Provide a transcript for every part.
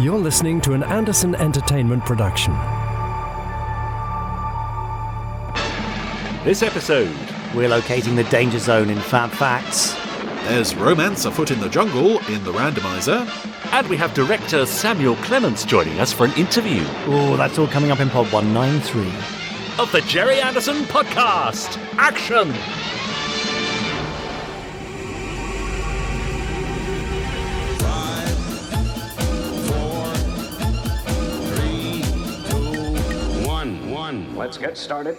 You're listening to an Anderson Entertainment production. This episode, we're locating the danger zone in FAB Facts. There's romance afoot in the jungle in the Randomiser. And we have director Samuel Clemens joining us for an interview. Oh, that's all coming up in Pod 193. Of the Gerry Anderson podcast. Action! Let's get started.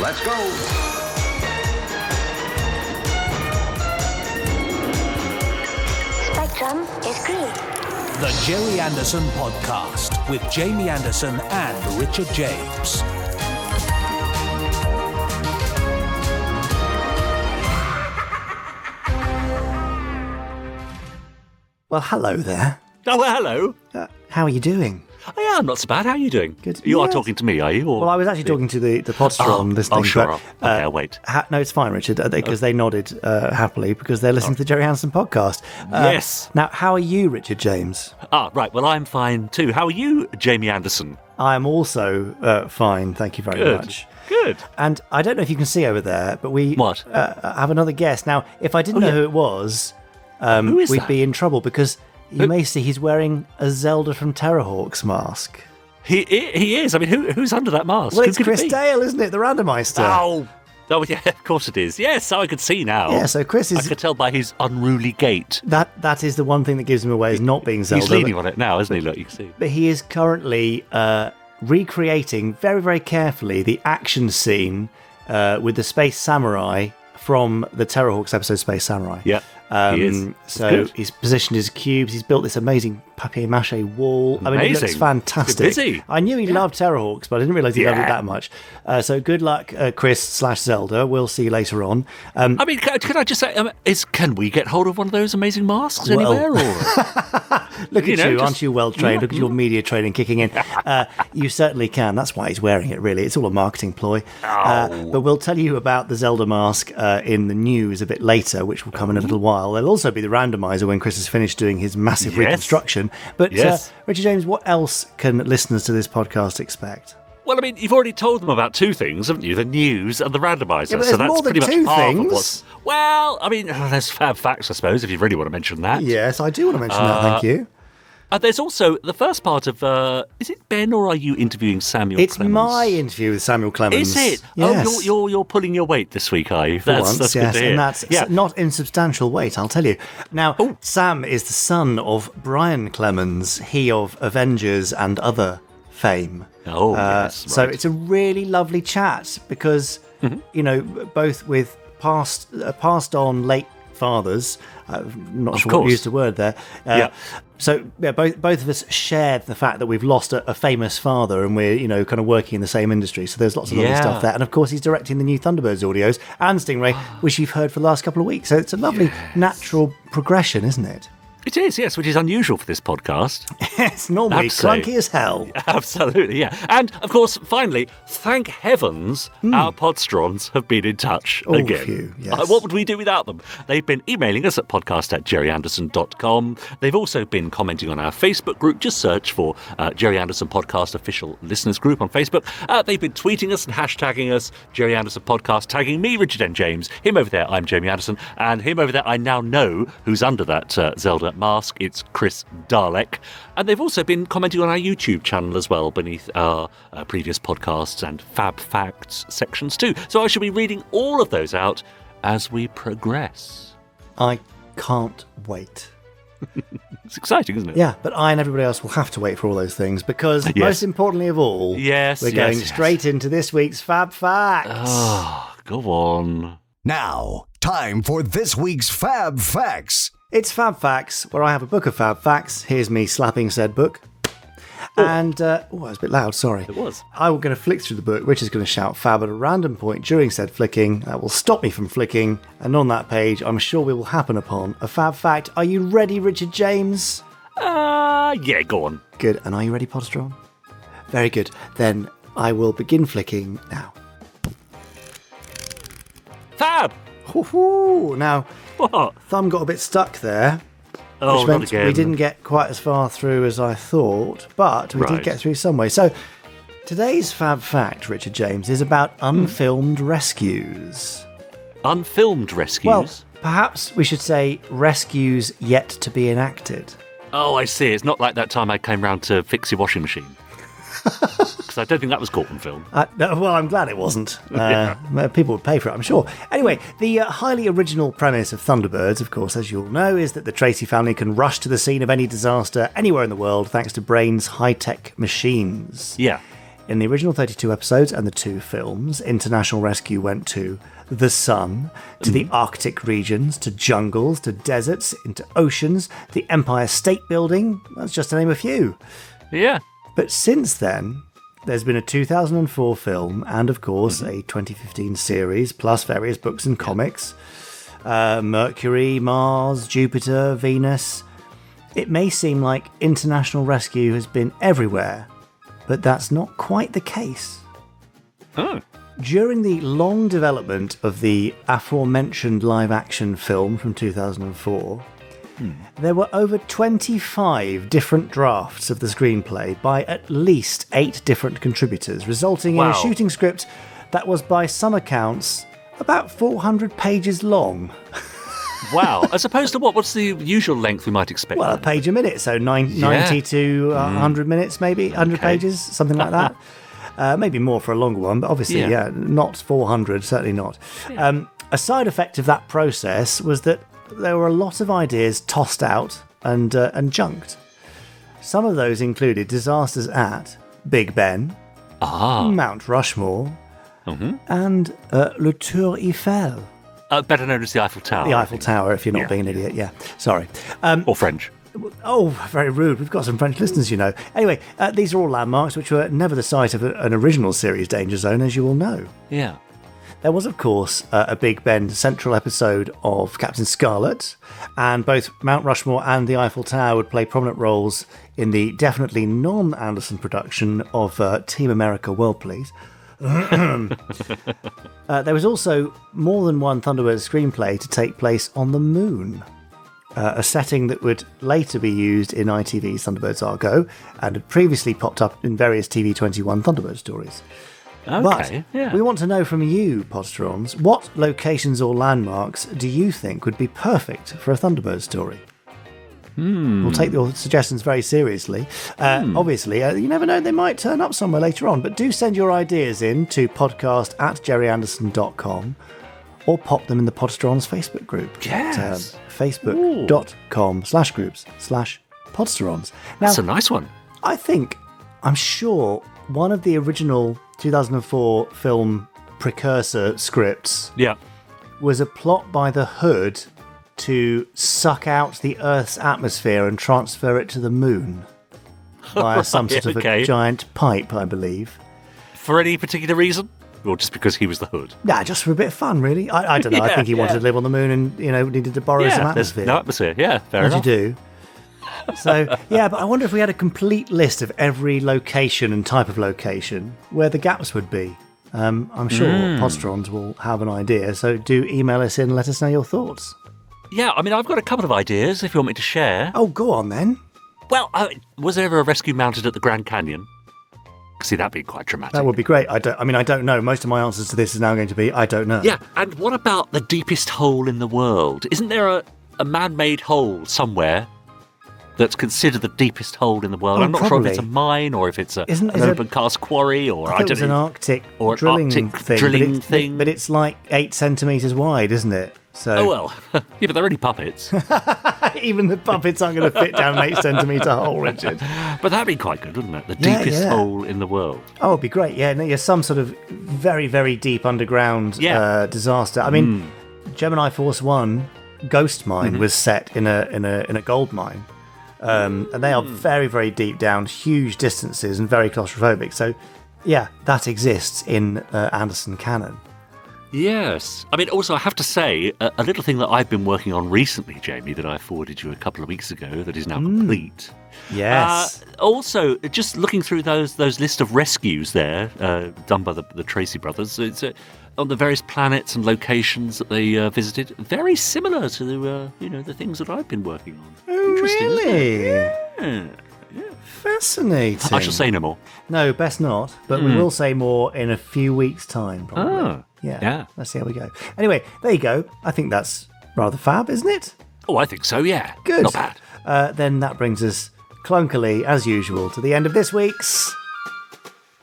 Let's go. Spectrum is green. The Gerry Anderson podcast with Jamie Anderson and Richard James. Well, hello there. Oh, well, hello. How are you doing? Oh, yeah, I'm not so bad. How are you doing? Good. You are Yes. talking to me, are you? Or... Well, I was actually talking to the Podsteron listening. Oh, sure. But, Okay, I'll wait. No, it's fine, Richard, because they nodded happily because they're listening to the Gerry Anderson podcast. Yes. Now, how are you, Richard James? Right. Well, I'm fine too. How are you, Jamie Anderson? I am also fine, thank you very Good. much. Good. And I don't know if you can see over there, but we What? Have another guest. Now, if I didn't know who it was, Who is we'd that? be in trouble because you may see he's wearing a Zelda from Terrorhawks mask. He is. I mean, who's under that mask? Well, Who it's could it Chris be? Dale, isn't it? The Randomiser. Oh, yeah, of course it is. Yes, I could see now. Yeah, so Chris I is... could tell by his unruly gait. That is the one thing that gives him away, is not being Zelda. He's leaning on it now, isn't he? Look, you can see. But he is currently recreating very, very carefully the action scene with the Space Samurai from the Terrorhawks episode Space Samurai. Yeah, he is. So Good. he's positioned his cubes. He's built this amazing papier-mâché wall. I mean, it looks Amazing. fantastic. He's busy. I knew he loved Terrorhawks, but I didn't realise he loved it Yeah. that much. So good luck, Chris/Zelda. We'll see you later on. I mean, can I just say, can we get hold of one of those amazing masks Well- anywhere? Or Look at You know, you, just- aren't you well trained? Look at your media training kicking in. You certainly can. That's why he's wearing it, really. It's all a marketing ploy. But we'll tell you about the Zelda mask in the news a bit later, which will come in a little while. There'll also be the Randomiser when Chris has finished doing his massive Yes. reconstruction. But Yes. Richard James, what else can listeners to this podcast expect? well, I mean, you've already told them about two things, haven't you? The news and the Randomiser. Yeah, but so there's that's more than pretty much two half things. of what's. Well, I mean, there's Fab Facts, I suppose, if you really want to mention that. Yes, I do want to mention that. Thank you. There's also the first part of. Is it Ben or are you interviewing Samuel? It's Clemens? my interview with Samuel Clemens. Is it? Yes. Oh, you're pulling your weight this week, are you? For once, that's yes, good to hear. and that's not insubstantial weight, I'll tell you. Now, Sam is the son of Brian Clemens, he of Avengers and other fame. Oh, yes, So right. it's a really lovely chat because, you know, both with passed on late fathers, I'm not Of sure what course. used the word there. Yeah. So yeah, both of us shared the fact that we've lost a famous father, and we're kind of working in the same industry. So there's lots of lovely Yeah. stuff there, and of course he's directing the new Thunderbirds audios and Stingray, which you've heard for the last couple of weeks. So it's a lovely natural progression, isn't it? It is, yes, which is unusual for this podcast. It's normally Absolutely. clunky as hell. Absolutely, yeah. And, of course, finally, thank heavens our Podsterons have been in touch Oh, again. phew, yes. What would we do without them? They've been emailing us at podcast@gerryanderson.com. They've also been commenting on our Facebook group. Just search for Gerry Anderson Podcast Official Listeners Group on Facebook. They've been tweeting us and hashtagging us, Gerry Anderson Podcast, tagging me, Richard N. James. Him over there, I'm Jamie Anderson. And him over there, I now know who's under that Zelda mask. It's Chris Dalek. And they've also been commenting on our YouTube channel as well, beneath our previous podcasts and Fab Facts sections too. So I shall be reading all of those out as we progress. I can't wait. It's exciting, isn't it? Yeah, but I and everybody else will have to wait for all those things because, most importantly of all, Yes, we're going yes. straight into this week's Fab Facts. Oh, go on. Now, time for this week's Fab Facts. It's Fab Facts, where I have a book of Fab Facts. Here's me slapping said book. And, that was a bit loud, sorry. It was. I'm going to flick through the book. Richard's going to shout Fab at a random point during said flicking. That will stop me from flicking. And on that page, I'm sure we will happen upon a Fab Fact. Are you ready, Richard James? Yeah, go on. Good. And are you ready, Podsteron? Very good. Then I will begin flicking now. Fab! Now, What? thumb got a bit stuck there. Oh, Which not meant again. we didn't get quite as far through as I thought, but we did Right. get through some way. So today's Fab Fact, Richard James, is about unfilmed rescues. Unfilmed rescues? Well, perhaps we should say rescues yet to be enacted. Oh, I see. It's not like that time I came round to fix your washing machine. Because I don't think that was caught on film. No, well, I'm glad it wasn't. People would pay for it, I'm sure. Anyway, the highly original premise of Thunderbirds, of course, as you all know, is that the Tracy family can rush to the scene of any disaster anywhere in the world thanks to Brain's high-tech machines. Yeah. In the original 32 episodes and the 2 films, international rescue went to the sun, to the Arctic regions, to jungles, to deserts, into oceans, the Empire State Building, that's just to name a few. Yeah. But since then, there's been a 2004 film and, of course, a 2015 series, plus various books and comics. Mercury, Mars, Jupiter, Venus. It may seem like international rescue has been everywhere, but that's not quite the case. Oh. During the long development of the aforementioned live-action film from 2004, there were over 25 different drafts of the screenplay by at least 8 different contributors, resulting in a Wow. shooting script that was, by some accounts, about 400 pages long. Wow. As opposed to what's the usual length we might expect? Well, a page a minute, so 90 to 100 minutes, maybe, 100 Okay. pages, something like that. Maybe more for a longer one, but obviously, Yeah. not 400, certainly not. A side effect of that process was that there were a lot of ideas tossed out and junked. Some of those included disasters at Big Ben, Mount Rushmore, and Le Tour Eiffel. Better known as the Eiffel Tower. The Eiffel Tower, if you're not being an idiot, Sorry. Or French. Oh, very rude. We've got some French listeners, you know. Anyway, these are all landmarks which were never the site of an original series Danger Zone, as you all know. Yeah. There was, of course, a Big Ben central episode of Captain Scarlet, and both Mount Rushmore and the Eiffel Tower would play prominent roles in the definitely non-Anderson production of Team America World Police. There was also more than one Thunderbird screenplay to take place on the moon, a setting that would later be used in ITV's Thunderbirds Argo and had previously popped up in various TV21 Thunderbird stories. Okay. But we want to know from you, Podsterons, what locations or landmarks do you think would be perfect for a Thunderbird story? We'll take your suggestions very seriously. Obviously, you never know, they might turn up somewhere later on, but do send your ideas in to podcast@gerryanderson.com or pop them in the Podsterons Facebook group. Yes. At facebook.com/groups/Podsterons. Now, That's a nice one. I'm sure one of the original 2004 film precursor scripts Yeah. was a plot by the Hood to suck out the Earth's atmosphere and transfer it to the moon via some sort of Okay. a giant pipe, I believe. For any particular reason? Or just because he was the Hood? Nah, just for a bit of fun, really. I don't know. I think he wanted to live on the moon and, needed to borrow some there's atmosphere. no atmosphere. Yeah, fair As you enough. do. So, yeah, but I wonder if we had a complete list of every location and type of location, where the gaps would be. I'm sure Podsterons will have an idea, so do email us in and let us know your thoughts. Yeah, I mean, I've got a couple of ideas if you want me to share. Oh, go on then. Well, was there ever a rescue mounted at the Grand Canyon? See, that'd be quite dramatic. That would be great. I don't know. Most of my answers to this is now going to be, I don't know. Yeah, and what about the deepest hole in the world? Isn't there a man-made hole somewhere that's considered the deepest hole in the world? Oh, I'm not sure if probably. it's a mine or if it's an Is it- open-cast quarry or I I thought it don't was an know. Arctic Or an drilling Arctic thing. drilling thing. But it's like 8 centimetres wide, isn't it? So Oh, well. Yeah, but they're only puppets. even the puppets aren't going to fit down an 8 centimetre hole, Richard. But that'd be quite good, wouldn't it? The Yeah, deepest yeah. hole in the world. Oh, it'd be great. Yeah, no, you're some sort of very, very deep underground disaster. I mean, Gemini Force One Ghost Mine was set in a gold mine, and they are very, very deep down, huge distances, and very claustrophobic. So, yeah, that exists in Anderson canon. Yes. I mean, also, I have to say, a little thing that I've been working on recently, Jamie, that I forwarded you a couple of weeks ago that is now complete. Yes. Also, just looking through those list of rescues there, done by the Tracy brothers, it's on the various planets and locations that they visited, very similar to the things that I've been working on. Oh, Interesting, really? Yeah. Fascinating. I shall say no more. No, best not. But we will say more in a few weeks' time, probably. Oh, yeah. Let's see how we go. Anyway, there you go. I think that's rather fab, isn't it? Oh, I think so, yeah. Good. Not bad. Then that brings us clunkily, as usual, to the end of this week's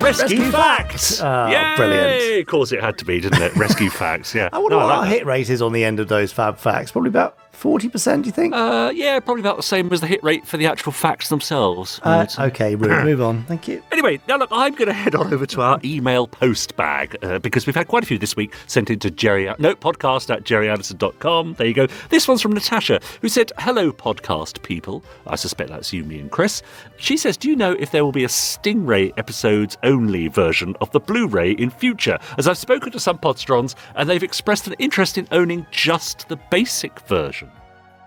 Rescue Facts! Yay! Brilliant. Of course it had to be, didn't it? Rescue Facts, yeah. I wonder what like our that. hit rate is on the end of those fab facts. Probably about 40%, do you think? Yeah, probably about the same as the hit rate for the actual facts themselves. Okay, move on. Thank you. Anyway, now look, I'm going to head on over to our email Postbag because we've had quite a few this week sent in to podcast@gerryanderson.com. There you go. This one's from Natasha, who said, "Hello, podcast people." I suspect that's you, me, and Chris. She says, "Do you know if there will be a Stingray episodes only version of the Blu-ray in future? As I've spoken to some Podsterons and they've expressed an interest in owning just the basic version."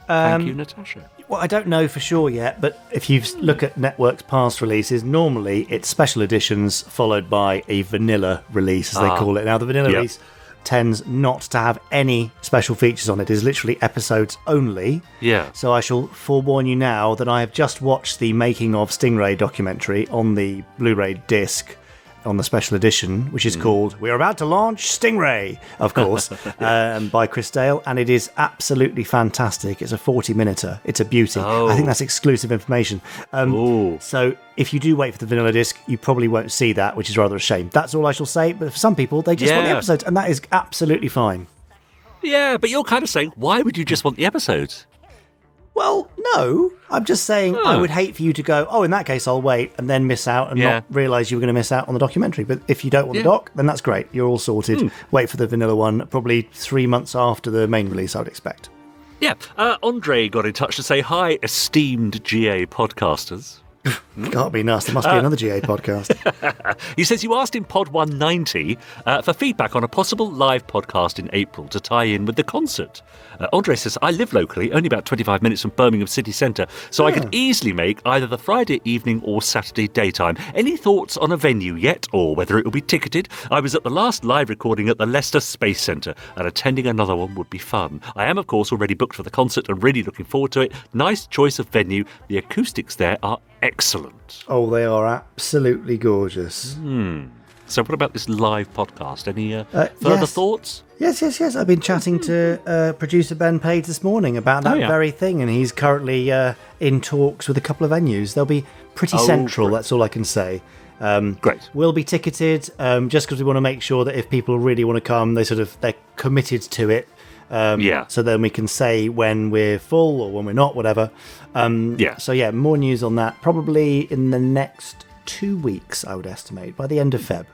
Thank you, Natasha. Well, I don't know for sure yet, but if you look at Network's past releases, normally it's special editions followed by a vanilla release, as they call it. Now, the vanilla release tends not to have any special features on it. It is literally episodes only. Yeah. So I shall forewarn you now that I have just watched the making of Stingray documentary on the Blu-ray disc on the special edition, which is called "We're About to Launch Stingray," of course, by Chris Dale, and it is absolutely fantastic. It's a 40-minuter. It's a beauty. I think that's exclusive information. So if you do wait for the vanilla disc, you probably won't see that, which is rather a shame. That's all I shall say. But for some people, they just want the episodes, and that is absolutely fine. Yeah, but you're kind of saying, why would you just want the episodes? Well, no. I'm just saying I would hate for you to go, oh, in that case, I'll wait, and then miss out and not realise you were going to miss out on the documentary. But if you don't want the doc, then that's great. You're all sorted. Wait for the vanilla one, probably 3 months after the main release, I would expect. Yeah. Andre got in touch to say, "Hi, esteemed GA podcasters." Can't be us. There must be another GA podcast. He says, "You asked in Pod 190 for feedback on a possible live podcast in April to tie in with the concert. Andre says, "I live locally, only about 25 minutes from Birmingham city centre, so I could easily make either the Friday evening or Saturday daytime. Any thoughts on a venue yet, or whether it will be ticketed? I was at the last live recording at the Leicester Space Centre, and attending another one would be fun. I am, of course, already booked for the concert and really looking forward to it. Nice choice of venue. The acoustics there are excellent." Oh, they are absolutely gorgeous. So what about this live podcast? Any further thoughts? Yes. I've been chatting to producer Ben Page this morning about that very thing, and he's currently in talks with a couple of venues. They'll be pretty central, that's all I can say. Great. We'll be ticketed just because we want to make sure that if people really want to come, they're committed to it. So then we can say when we're full or when we're not, whatever. So more news on that probably in the next 2 weeks, I would estimate, by the end of Feb.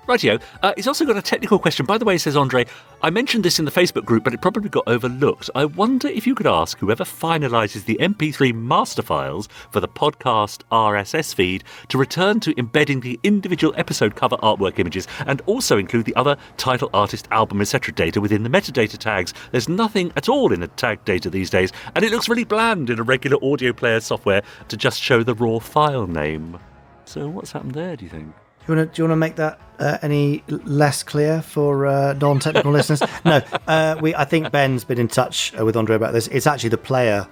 Rightio. He's also got a technical question. By the way, says Andre, I mentioned this in the Facebook group, but it probably got overlooked. I wonder if you could ask whoever finalises the MP3 master files for the podcast RSS feed to return to embedding the individual episode cover artwork images and also include the other title, artist, album, etc. data within the metadata tags. There's nothing at all in the tag data these days, and it looks really bland in a regular audio player software to just show the raw file name. So what's happened there, do you think? Do you want to make that any less clear for non-technical listeners? No, I think Ben's been in touch with Andre about this. It's actually the player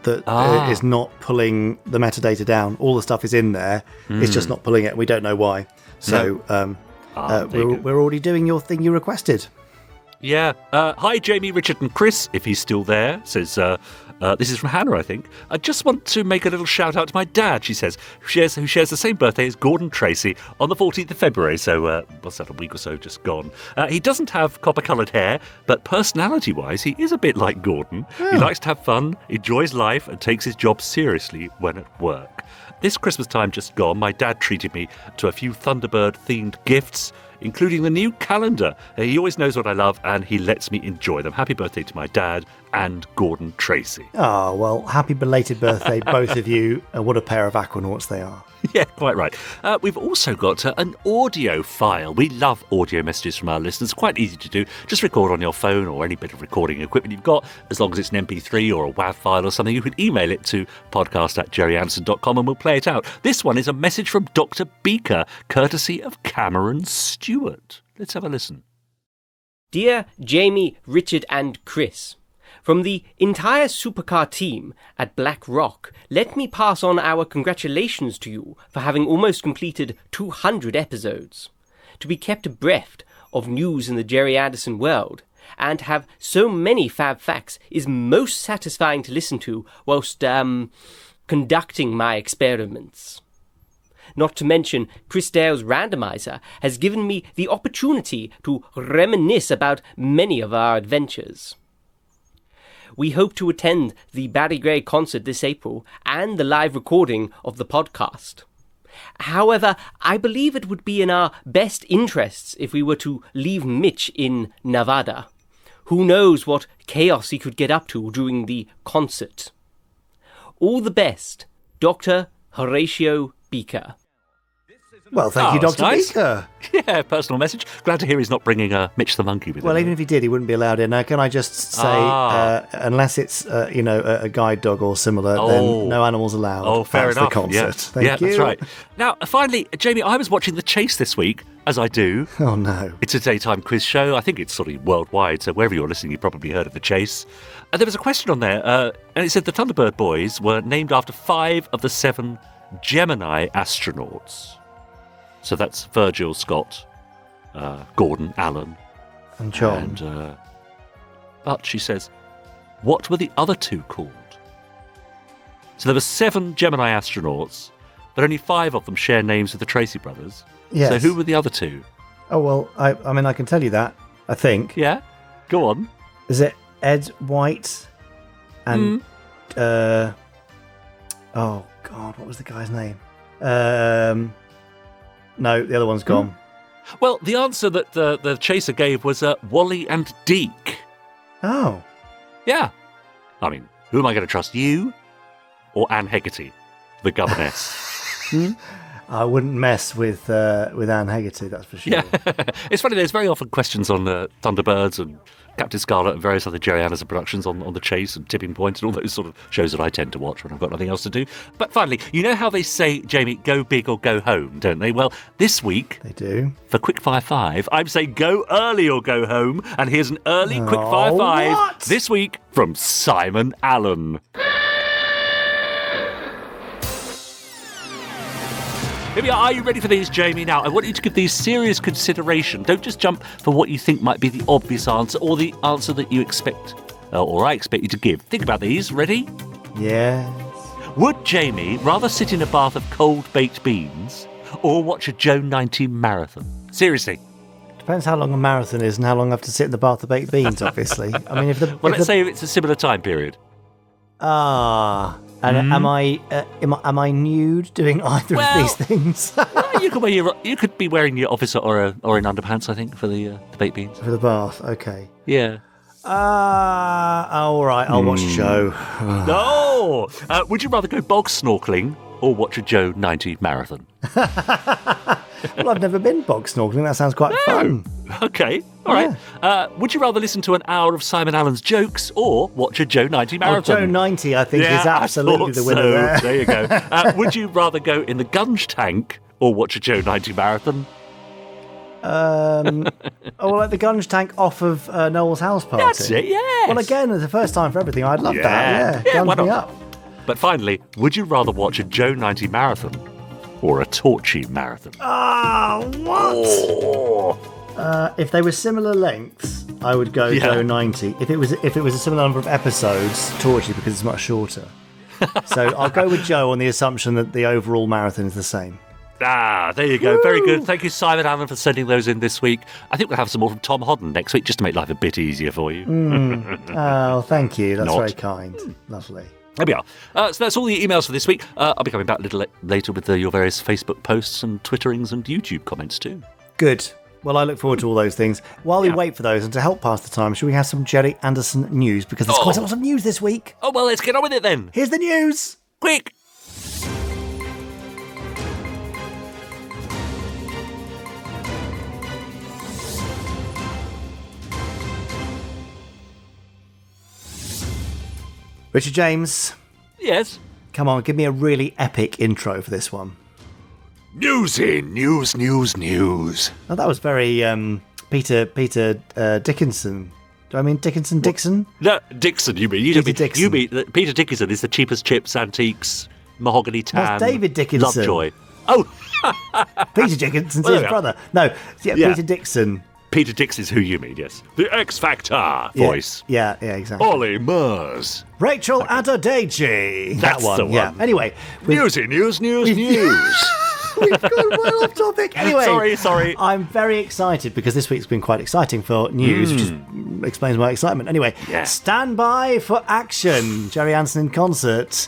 that is not pulling the metadata down. All the stuff is in there. It's just not pulling it. We don't know why. So we're already doing your thing you requested. Yeah. Hi, Jamie, Richard, and Chris, if he's still there, says... this is from Hannah, I think. I just want to make a little shout out to my dad, she says, who shares the same birthday as Gordon Tracy on the 14th of February. So, what's that, a week or so just gone. He doesn't have copper-coloured hair, but personality-wise, he is a bit like Gordon. Yeah. He likes to have fun, enjoys life, and takes his job seriously when at work. This Christmas time just gone, my dad treated me to a few Thunderbird-themed gifts, including the new calendar. He always knows what I love, and he lets me enjoy them. Happy birthday to my dad and Gordon Tracy. Oh, well, happy belated birthday, both of you. What a pair of aquanauts they are. Yeah, Quite right. We've also got an audio file. We love audio messages from our listeners. Quite easy to do. Just record on your phone or any bit of recording equipment you've got. As long as it's an MP3 or a WAV file or something, you can email it to podcast@gerryanderson.com and we'll play it out. This one is a message from Dr. Beaker, courtesy of Cameron Stewart. Let's have a listen. Dear Jamie, Richard and Chris, from the entire supercar team at Black Rock, let me pass on our congratulations to you for having almost completed 200 episodes. To be kept abreast of news in the Gerry Anderson world and have so many Fab Facts is most satisfying to listen to whilst conducting my experiments. Not to mention, Chris Dale's Randomiser has given me the opportunity to reminisce about many of our adventures. We hope to attend the Barry Gray concert this April and the live recording of the podcast. However, I believe it would be in our best interests if we were to leave Mitch in Nevada. Who knows what chaos he could get up to during the concert. All the best, Dr. Horatio Beaker. Well, thank you, Dr. Nice. Beaker. Yeah, personal message. Glad to hear he's not bringing Mitch the monkey with him. Well, even if he did, he wouldn't be allowed in. Now, can I just say, unless it's a guide dog or similar, then no animals allowed. Oh, fair enough. The concert. Yeah, Thank you. That's right. Now, finally, Jamie, I was watching The Chase this week, as I do. Oh, no. It's a daytime quiz show. I think it's sort of worldwide, so wherever you're listening, you've probably heard of The Chase. And there was a question on there, and it said the Thunderbird boys were named after 5 of the 7 Gemini astronauts. So that's Virgil, Scott, Gordon, Alan. And John. And, but she says, what were the other 2 called? So there were 7 Gemini astronauts, but only 5 of them share names with the Tracy brothers. Yes. So who were the other 2? Oh, well, I mean, I can tell you that, I think. Yeah? Go on. Is it Ed White and... oh, God, what was the guy's name? No, the other one's gone. Well, the answer that the chaser gave was Wally and Deke. Oh. Yeah. I mean, who am I going to trust, you or Anne Hegarty, the governess? I wouldn't mess with Anne Hegarty, that's for sure. Yeah. It's funny, there's very often questions on Thunderbirds and Captain Scarlet and various other Gerry Anderson productions on The Chase and Tipping Point and all those sort of shows that I tend to watch when I've got nothing else to do. But finally, you know how they say, Jamie, go big or go home, don't they? Well, this week, they do. For Quickfire 5, I'm saying go early or go home. And here's an early Quickfire 5 this week from Simon Allen. Here we are. Are you ready for these, Jamie? Now, I want you to give these serious consideration. Don't just jump for what you think might be the obvious answer or the answer that you expect, or I expect you to give. Think about these. Ready? Yes. Would Jamie rather sit in a bath of cold baked beans or watch a Joe 90 marathon? Seriously. Depends how long a marathon is and how long I have to sit in the bath of baked beans, obviously. I mean, let's say it's a similar time period. And am I nude doing either of these things? you could be wearing your officer or in underpants, I think, for the baked beans. For the bath, okay. Yeah. All right, I'll watch a show. No! Would you rather go bog snorkeling or watch a Joe 90 marathon? Well, I've never been bog snorkeling. That sounds quite fun. Okay, all right. Would you rather listen to an hour of Simon Allen's jokes or watch a Joe 90 marathon? Joe 90, I think, is absolutely the winner there. There you go. Would you rather go in the gunge tank or watch a Joe 90 marathon? Like the gunge tank off of Noel's house party. That's it, yes. Well, again, it's the first time for everything. I'd love that. Yeah, gunge me up. But finally, would you rather watch a Joe 90 marathon or a Torchy marathon? What? Oh. If they were similar lengths, I would go Joe 90. If it was a similar number of episodes, Torchy, because it's much shorter. So I'll go with Joe on the assumption that the overall marathon is the same. There you go. Woo! Very good. Thank you, Simon Allen, for sending those in this week. I think we'll have some more from Tom Hodden next week, just to make life a bit easier for you. Oh, thank you. That's very kind. Lovely. There we are. So that's all the emails for this week. I'll be coming back a little later with your various Facebook posts and Twitterings and YouTube comments too. Good. Well, I look forward to all those things. While we wait for those, and to help pass the time, should we have some Gerry Anderson news? Because there's quite a lot of news this week. Oh, well, let's get on with it then. Here's the news. Quick. Richard James, Yes. come on, give me a really epic intro for this one. News in news. Oh, that was very Peter Dickinson. Do I mean Dixon? No, Dixon. You mean Peter Dixon. You mean Peter Dickinson is the cheapest chips, antiques, mahogany tan. That's David Dickinson. Lovejoy. Oh, Peter Dickinson's Well, his yeah. brother. No, yeah, Yeah. Peter Dixon. Peter Dix is who you mean. Yes, the X Factor voice. Yeah, exactly. Ollie Murs. Rachel Adedeji. That's that one. the one. Yeah. Anyway, News in news. We've gone well off topic. Anyway, Sorry. I'm very excited because this week's been quite exciting for news, which explains my excitement. Anyway, Yeah. Stand by for action. Gerry Anderson in concert,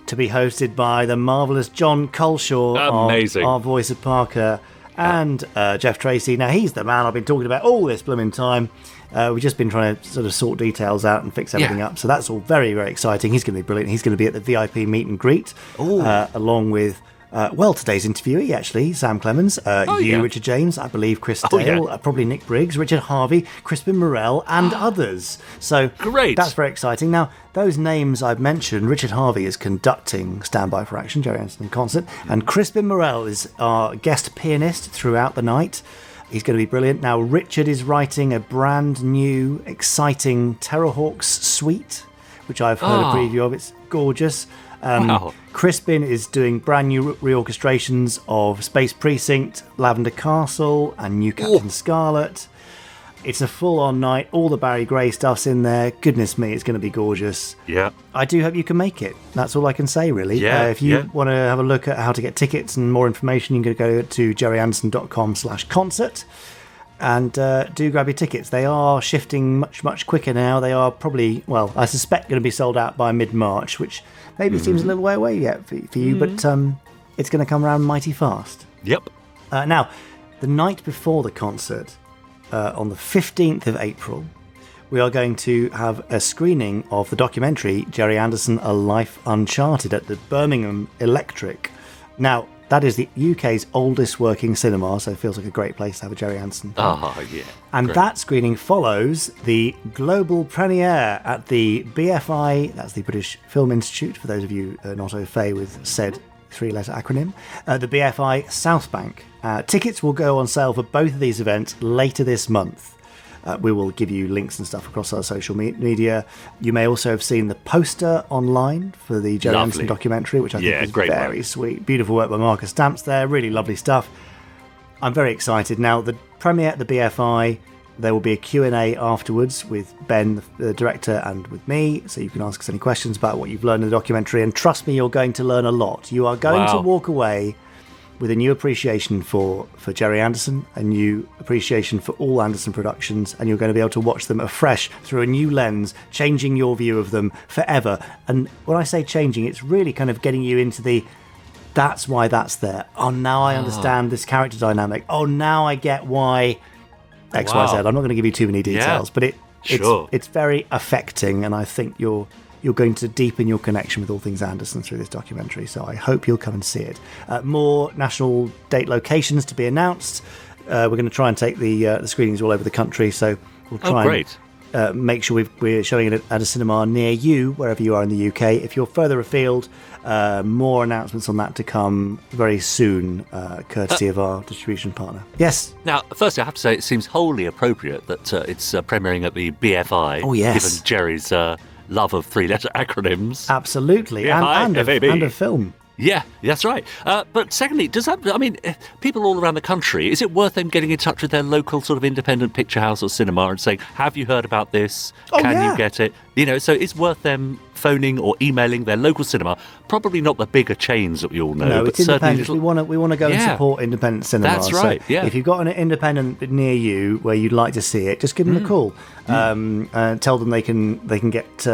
to be hosted by the marvellous John Culshaw, Amazing. our voice of Parker, and Jeff Tracy. Now, he's the man I've been talking about all this blooming time. We've just been trying to sort of sort details out and fix everything up. So that's all very, very exciting. He's going to be brilliant. He's going to be at the VIP meet and greet, along with today's interviewee, actually, Sam Clemens, Richard James, I believe Chris Dale, probably Nick Briggs, Richard Harvey, Crispin Morell, and others. So Great. That's very exciting. Now, those names I've mentioned, Richard Harvey is conducting Standby for Action, Gerry Anderson in concert, and Crispin Morell is our guest pianist throughout the night. He's going to be brilliant. Now, Richard is writing a brand new, exciting Terrorhawks suite, which I've heard a preview of. It's gorgeous. Wow. Crispin is doing brand new reorchestrations of Space Precinct, Lavender Castle, and New Captain Scarlet. It's a full-on night. All the Barry Gray stuff's in there. Goodness me, it's going to be gorgeous. Yeah. I do hope you can make it. That's all I can say, really. Yeah, If you want to have a look at how to get tickets and more information, you can go to gerryanderson.com/concert. And do grab your tickets. They are shifting much quicker now. They are probably, well, I suspect going to be sold out by mid-March, which maybe seems a little way away yet for you, but it's going to come around mighty fast. Yep. Now, the night before the concert, on the 15th of April, we are going to have a screening of the documentary Gerry Anderson, A Life Uncharted at the Birmingham Electric. Now, that is the UK's oldest working cinema, so it feels like a great place to have a Gerry Anderson. Oh, yeah. And Great. that screening follows the global premiere at the BFI, that's the British Film Institute, for those of you not au fait with said three-letter acronym, the BFI South Bank. Tickets will go on sale for both of these events later this month. We will give you links and stuff across our social media. You may also have seen the poster online for the Gerry Anderson documentary, which I think is very sweet. Beautiful work by Marcus Stamps there. Really lovely stuff. I'm very excited. Now, the premiere at the BFI, there will be a Q&A afterwards with Ben, the director, and with me, so you can ask us any questions about what you've learned in the documentary. And trust me, you're going to learn a lot. You are going to walk away with a new appreciation for Gerry Anderson, a new appreciation for all Anderson productions, and you're going to be able to watch them afresh through a new lens, changing your view of them forever. And when I say changing, it's really kind of getting you into the, that's why that's there. Oh, now I understand this character dynamic. Oh, now I get why X, Y, Z. I'm not going to give you too many details, but it's very affecting, and I think you're going to deepen your connection with all things Anderson through this documentary, so I hope you'll come and see it. More national date locations to be announced. We're going to try and take the screenings all over the country, so we'll try and make sure we're showing it at a cinema near you, wherever you are in the UK. If you're further afield, more announcements on that to come very soon, courtesy of our distribution partner. Yes? Now, firstly, I have to say it seems wholly appropriate that it's premiering at the BFI, given Gerry's love of three-letter acronyms. Absolutely, and of film. Yeah, that's right. But secondly, does that, I mean, people all around the country, is it worth them getting in touch with their local sort of independent picture house or cinema and saying, have you heard about this? Can you get it? You know, so it's worth them phoning or emailing their local cinema. Probably not the bigger chains that we all know. No, but it's independent. We want to go and support independent cinema. That's right, so if you've got an independent near you where you'd like to see it, just give them a call. Tell them they can get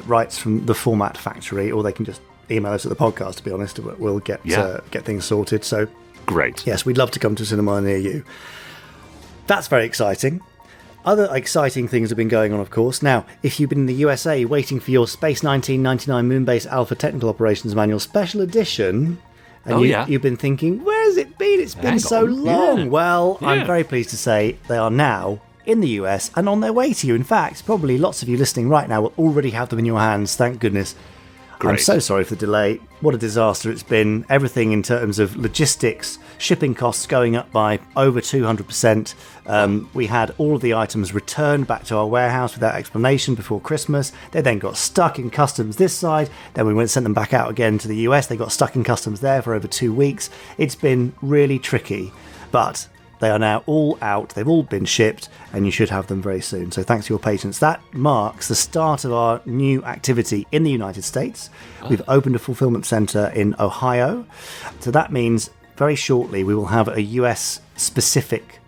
rights from the Format Factory, or they can just email us at the podcast, to be honest. We'll get things sorted. So great. Yes, we'd love to come to a cinema near you. That's very exciting. Other exciting things have been going on, of course. Now, if you've been in the USA waiting for your Space 1999 Moonbase Alpha Technical Operations Manual Special Edition, and you've been thinking, where has it been? It's been so long. Well, I'm very pleased to say they are now in the US and on their way to you. In fact, probably lots of you listening right now will already have them in your hands, thank goodness. Great. I'm so sorry for the delay. What a disaster it's been. Everything in terms of logistics, shipping costs going up by over 200%. We had all of the items returned back to our warehouse without explanation before Christmas. They then got stuck in customs this side. Then we went and sent them back out again to the US. They got stuck in customs there for over 2 weeks. It's been really tricky, but they are now all out. They've all been shipped, and you should have them very soon. So thanks for your patience. That marks the start of our new activity in the United States. We've opened a fulfillment center in Ohio. So that means very shortly we will have a US-specific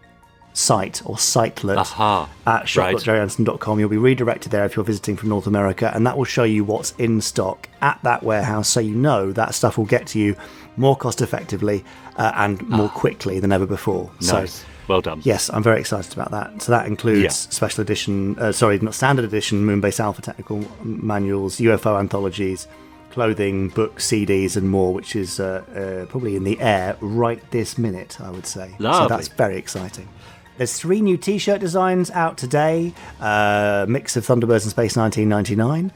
site or sitelet at shop.jerryanderson.com. You'll be redirected there if you're visiting from North America, and that will show you what's in stock at that warehouse, so you know that stuff will get to you more cost effectively and more quickly than ever before. Nice. So, well done. Yes, I'm very excited about that. So that includes special edition, not standard edition, Moonbase Alpha technical manuals, UFO anthologies, clothing, books, CDs, and more, which is probably in the air right this minute, I would say. Lovely. So that's very exciting. There's 3 new T-shirt designs out today, mix of Thunderbirds and Space 1999.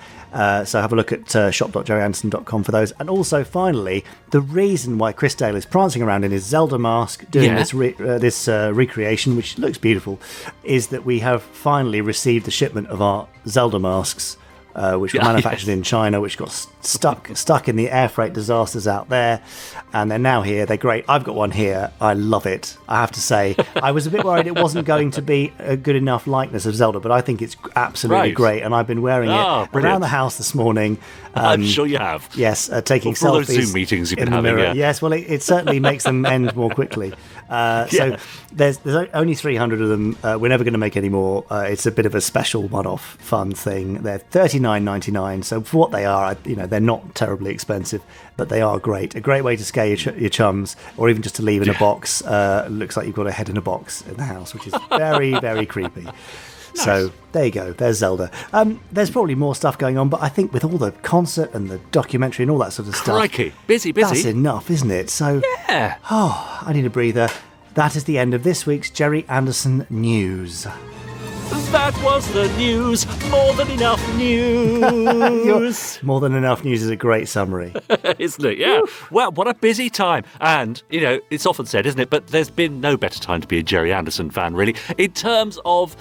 So have a look at shop.jerryanderson.com for those. And also, finally, the reason why Chris Dale is prancing around in his Zelda mask doing this recreation, which looks beautiful, is that we have finally received the shipment of our Zelda masks, which were manufactured in China, which got stuck in the air freight disasters out there, and they're now here. They're great. I've got one here. I love it, I have to say. I was a bit worried it wasn't going to be a good enough likeness of Zelda, but I think it's absolutely great, and I've been wearing it around the house this morning. I'm sure you have. Yes, taking selfies. All those Zoom meetings you've been having. Yeah. Yes, well, it certainly makes them end more quickly. So there's only 300 of them. We're never going to make any more. It's a bit of a special one-off fun thing. They're $39.99, so for what they are, they're not terribly expensive, but they are great. A great way to scare your chums, or even just to leave in a box. Looks like you've got a head in a box in the house, which is very, very creepy. Nice. So there you go. There's Zelda. There's probably more stuff going on, but I think with all the concert and the documentary and all that sort of stuff, crikey, busy. That's enough, isn't it? So I need a breather. That is the end of this week's Gerry Anderson News. That was the news. More than enough news. More than enough news is a great summary. Isn't it? Yeah. Well, what a busy time. And, it's often said, isn't it? But there's been no better time to be a Gerry Anderson fan, really, in terms of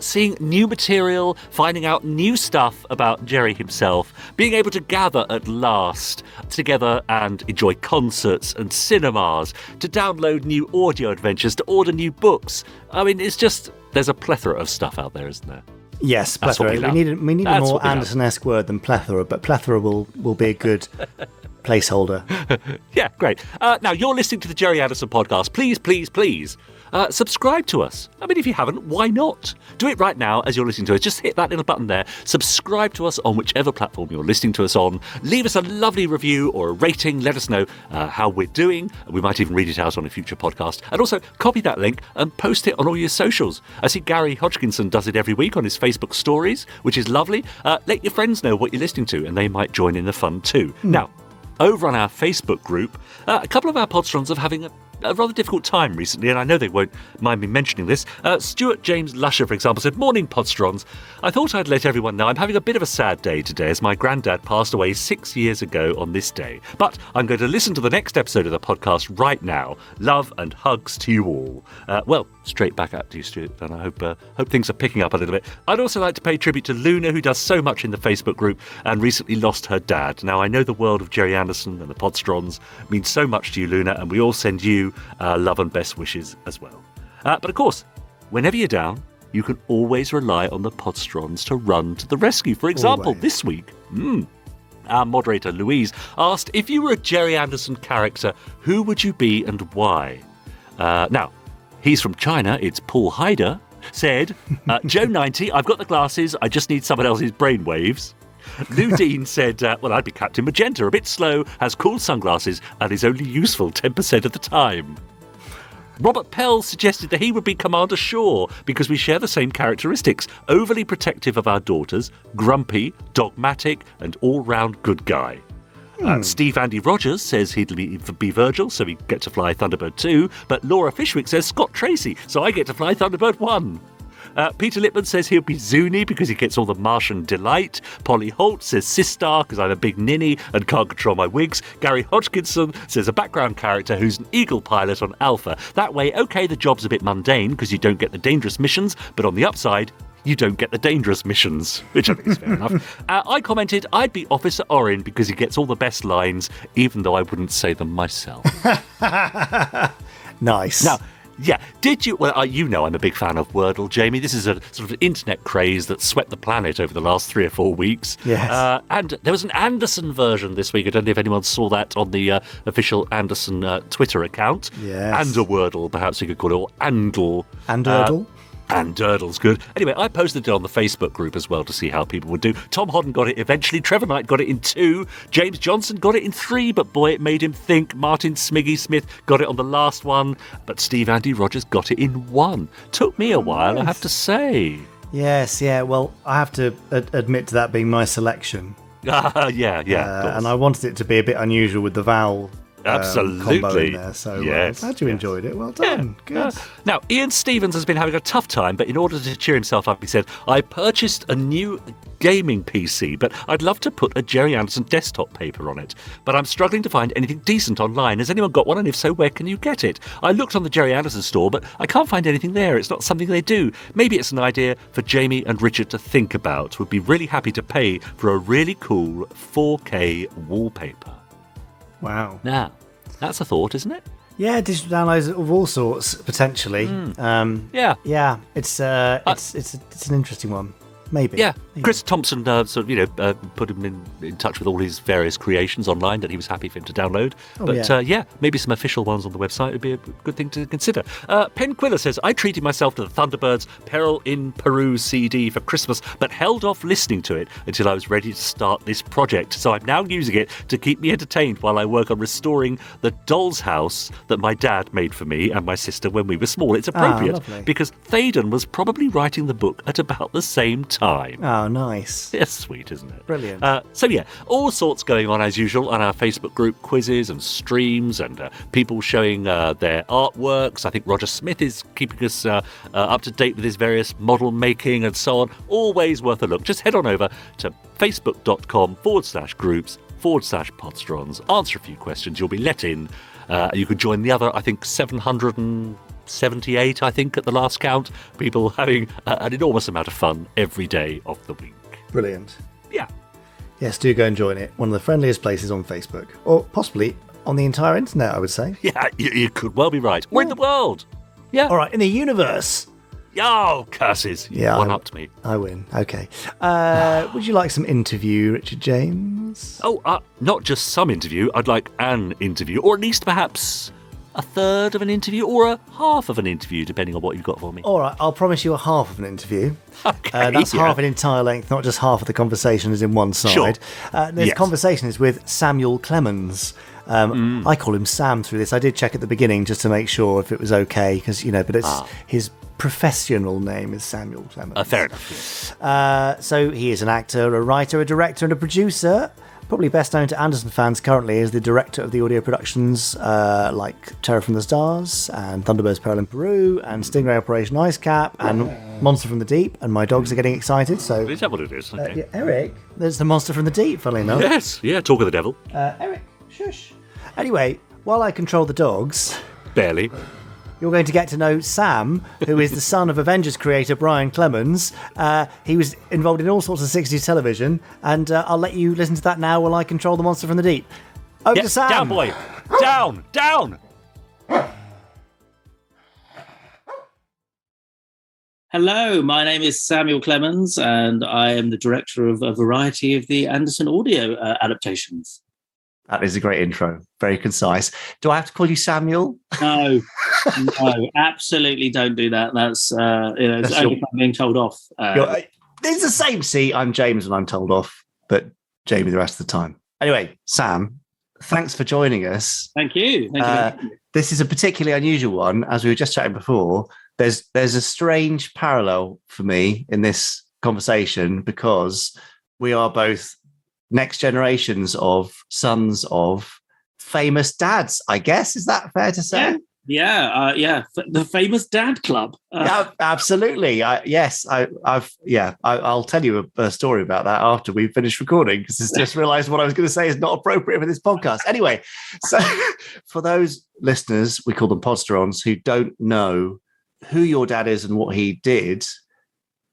seeing new material, finding out new stuff about Gerry himself, being able to gather at last together and enjoy concerts and cinemas, to download new audio adventures, to order new books. I mean, it's just... There's a plethora of stuff out there, isn't there? Yes, plethora. We need a more Anderson-esque word than plethora, but plethora will be a good placeholder. Yeah, great. Now, you're listening to the Gerry Anderson podcast. Please, subscribe to us. I mean, if you haven't, why not? Do it right now as you're listening to us. Just hit that little button there. Subscribe to us on whichever platform you're listening to us on. Leave us a lovely review or a rating. Let us know how we're doing. We might even read it out on a future podcast. And also, copy that link and post it on all your socials. I see Gary Hodgkinson does it every week on his Facebook stories, which is lovely. Let your friends know what you're listening to, and they might join in the fun too. Now, over on our Facebook group, a couple of our Podsterons are having a rather difficult time recently, and I know they won't mind me mentioning this. Stuart James Lusher, for example, said, "Morning, Podsterons. I thought I'd let everyone know I'm having a bit of a sad day today, as my granddad passed away 6 years ago on this day. But I'm going to listen to the next episode of the podcast right now. Love and hugs to you all." Well, straight back at you, Stuart, and I hope things are picking up a little bit. I'd also like to pay tribute to Luna, who does so much in the Facebook group and recently lost her dad. Now, I know the world of Gerry Anderson and the Podsterons means so much to you, Luna, and we all send you love and best wishes as well. But of course, whenever you're down, you can always rely on the Podsterons to run to the rescue. For example, this week, our moderator Louise asked, if you were a Gerry Anderson character, who would you be and why? Now, he's from China, it's Paul Hyder, said, Joe 90, I've got the glasses, I just need someone else's brainwaves. Lou Dean said, well, I'd be Captain Magenta, a bit slow, has cool sunglasses, and is only useful 10% of the time. Robert Pell suggested that he would be Commander Shaw because we share the same characteristics, overly protective of our daughters, grumpy, dogmatic, and all-round good guy. Steve Andy Rogers says he'd be Virgil, so we get to fly Thunderbird 2, but Laura Fishwick says Scott Tracy, so I get to fly Thunderbird 1. Peter Lippman says he'll be Zuni because he gets all the Martian delight. Polly Holt says Sistar because I'm a big ninny and can't control my wigs. Gary Hodgkinson says a background character who's an Eagle pilot on Alpha. That way, okay, the job's a bit mundane because you don't get the dangerous missions, but on the upside, you don't get the dangerous missions, which I think is fair enough. I commented, I'd be Officer Orin because he gets all the best lines, even though I wouldn't say them myself. Nice. Now, yeah, did you... Well, you know I'm a big fan of Wordle, Jamie. This is a sort of internet craze that swept the planet over the last 3 or 4 weeks. Yes. And there was an Anderson version this week. I don't know if anyone saw that on the official Anderson Twitter account. Yes. And a Wordle, perhaps you could call it, or Andle. And Wordle. And Durdle's good. Anyway, I posted it on the Facebook group as well to see how people would do. Tom Hodden got it eventually. Trevor Knight got it in 2. James Johnson got it in 3, but boy, it made him think. Martin Smiggy Smith got it on the last one, but Steve Andy Rogers got it in 1. Took me a while, I have to say. Yes, yeah. Well, I have to admit to that being my selection. Yeah. And I wanted it to be a bit unusual with the vowel Absolutely. combo in there. So yes, glad you enjoyed it. Well done. Good. Now, Ian Stevens has been having a tough time, but in order to cheer himself up, he said, I purchased a new gaming PC, but I'd love to put a Gerry Anderson desktop paper on it. But I'm struggling to find anything decent online. Has anyone got one? And if so, where can you get it? I looked on the Gerry Anderson store, but I can't find anything there. It's not something they do. Maybe it's an idea for Jamie and Richard to think about. Would be really happy to pay for a really cool 4K wallpaper. Wow. Now, that's a thought, isn't it? Yeah, digital downloads of all sorts potentially. Yeah. It's an interesting one. Maybe. Yeah. Chris Thompson put him in touch with all his various creations online that he was happy for him to download. Maybe some official ones on the website would be a good thing to consider. Pen Quiller says, I treated myself to the Thunderbirds Peril in Peru CD for Christmas, but held off listening to it until I was ready to start this project. So I'm now using it to keep me entertained while I work on restoring the doll's house that my dad made for me and my sister when we were small. It's appropriate because Thaden was probably writing the book at about the same time. Oh, nice. It's sweet, isn't it? Brilliant. All sorts going on as usual on our Facebook group, quizzes and streams and people showing their artworks. I think Roger Smith is keeping us up to date with his various model making and so on. Always worth a look. Just head on over to facebook.com/groups/Podsterons. Answer a few questions. You'll be let in. You can join the other, I think, 778, I think, at the last count. People having an enormous amount of fun every day of the week. Brilliant. Yeah. Yes, do go and join it. One of the friendliest places on Facebook. Or possibly on the entire internet, I would say. Yeah, you could well be right. Or in the world. Yeah. All right, in the universe. Oh, curses. Yeah, One-upped me. I win. Okay. Would you like some interview, Richard James? Oh, not just some interview. I'd like an interview, or at least perhaps a third of an interview, or a half of an interview, depending on what you've got for me. All right, I'll promise you a half of an interview. Okay, that's half an entire length, not just half of the conversation is in one side. Sure. This conversation is with Samuel Clemens. I call him Sam through this. I did check at the beginning just to make sure if it was okay, because, but it's his professional name is Samuel Clemens. Fair enough. Yes. So he is an actor, a writer, a director, and a producer. Probably best known to Anderson fans currently as the director of the audio productions like Terror from the Stars and Thunderbirds Peril in Peru and Stingray Operation Ice Cap and Monster from the Deep. And my dogs are getting excited. So is that what it is? Okay. Eric, there's the Monster from the Deep, funnily enough. Yes, yeah, talk of the devil. Eric, shush. Anyway, while I control the dogs... Barely. You're going to get to know Sam, who is the son of Avengers creator Brian Clemens. He was involved in all sorts of 60s television, and I'll let you listen to that now while I control the Monster from the Deep. Over to Sam. Down, boy. Down. Hello, my name is Samuel Clemens, and I am the director of a variety of the Anderson audio adaptations. That is a great intro. Very concise. Do I have to call you Samuel? No, absolutely don't do that. That's it's only if I'm being told off. It's the same. See, I'm James when I'm told off, but Jamie the rest of the time. Anyway, Sam, thanks for joining us. Thank you. This is a particularly unusual one. As we were just chatting before, there's a strange parallel for me in this conversation because we are both next generations of sons of famous dads, I guess. Is that fair to say? The famous Dad Club. Yeah, absolutely. I'll tell you a story about that after we finish recording, because I just realized what I was going to say is not appropriate for this podcast. Anyway, so for those listeners, we call them Podsterons, who don't know who your dad is and what he did,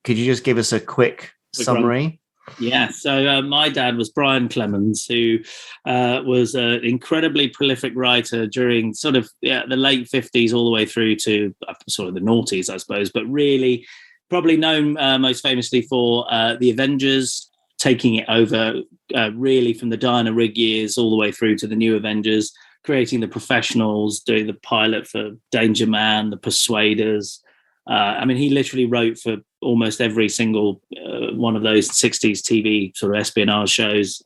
could you just give us a quick summary? Yeah, so my dad was Brian Clemens, who was an incredibly prolific writer during sort of the late 50s all the way through to sort of the noughties, I suppose, but really probably known most famously for the Avengers, taking it over really from the Diana Rigg years all the way through to the new Avengers, creating the Professionals, doing the pilot for Danger Man, the Persuaders. He literally wrote for almost every single one of those 60s TV sort of espionage shows,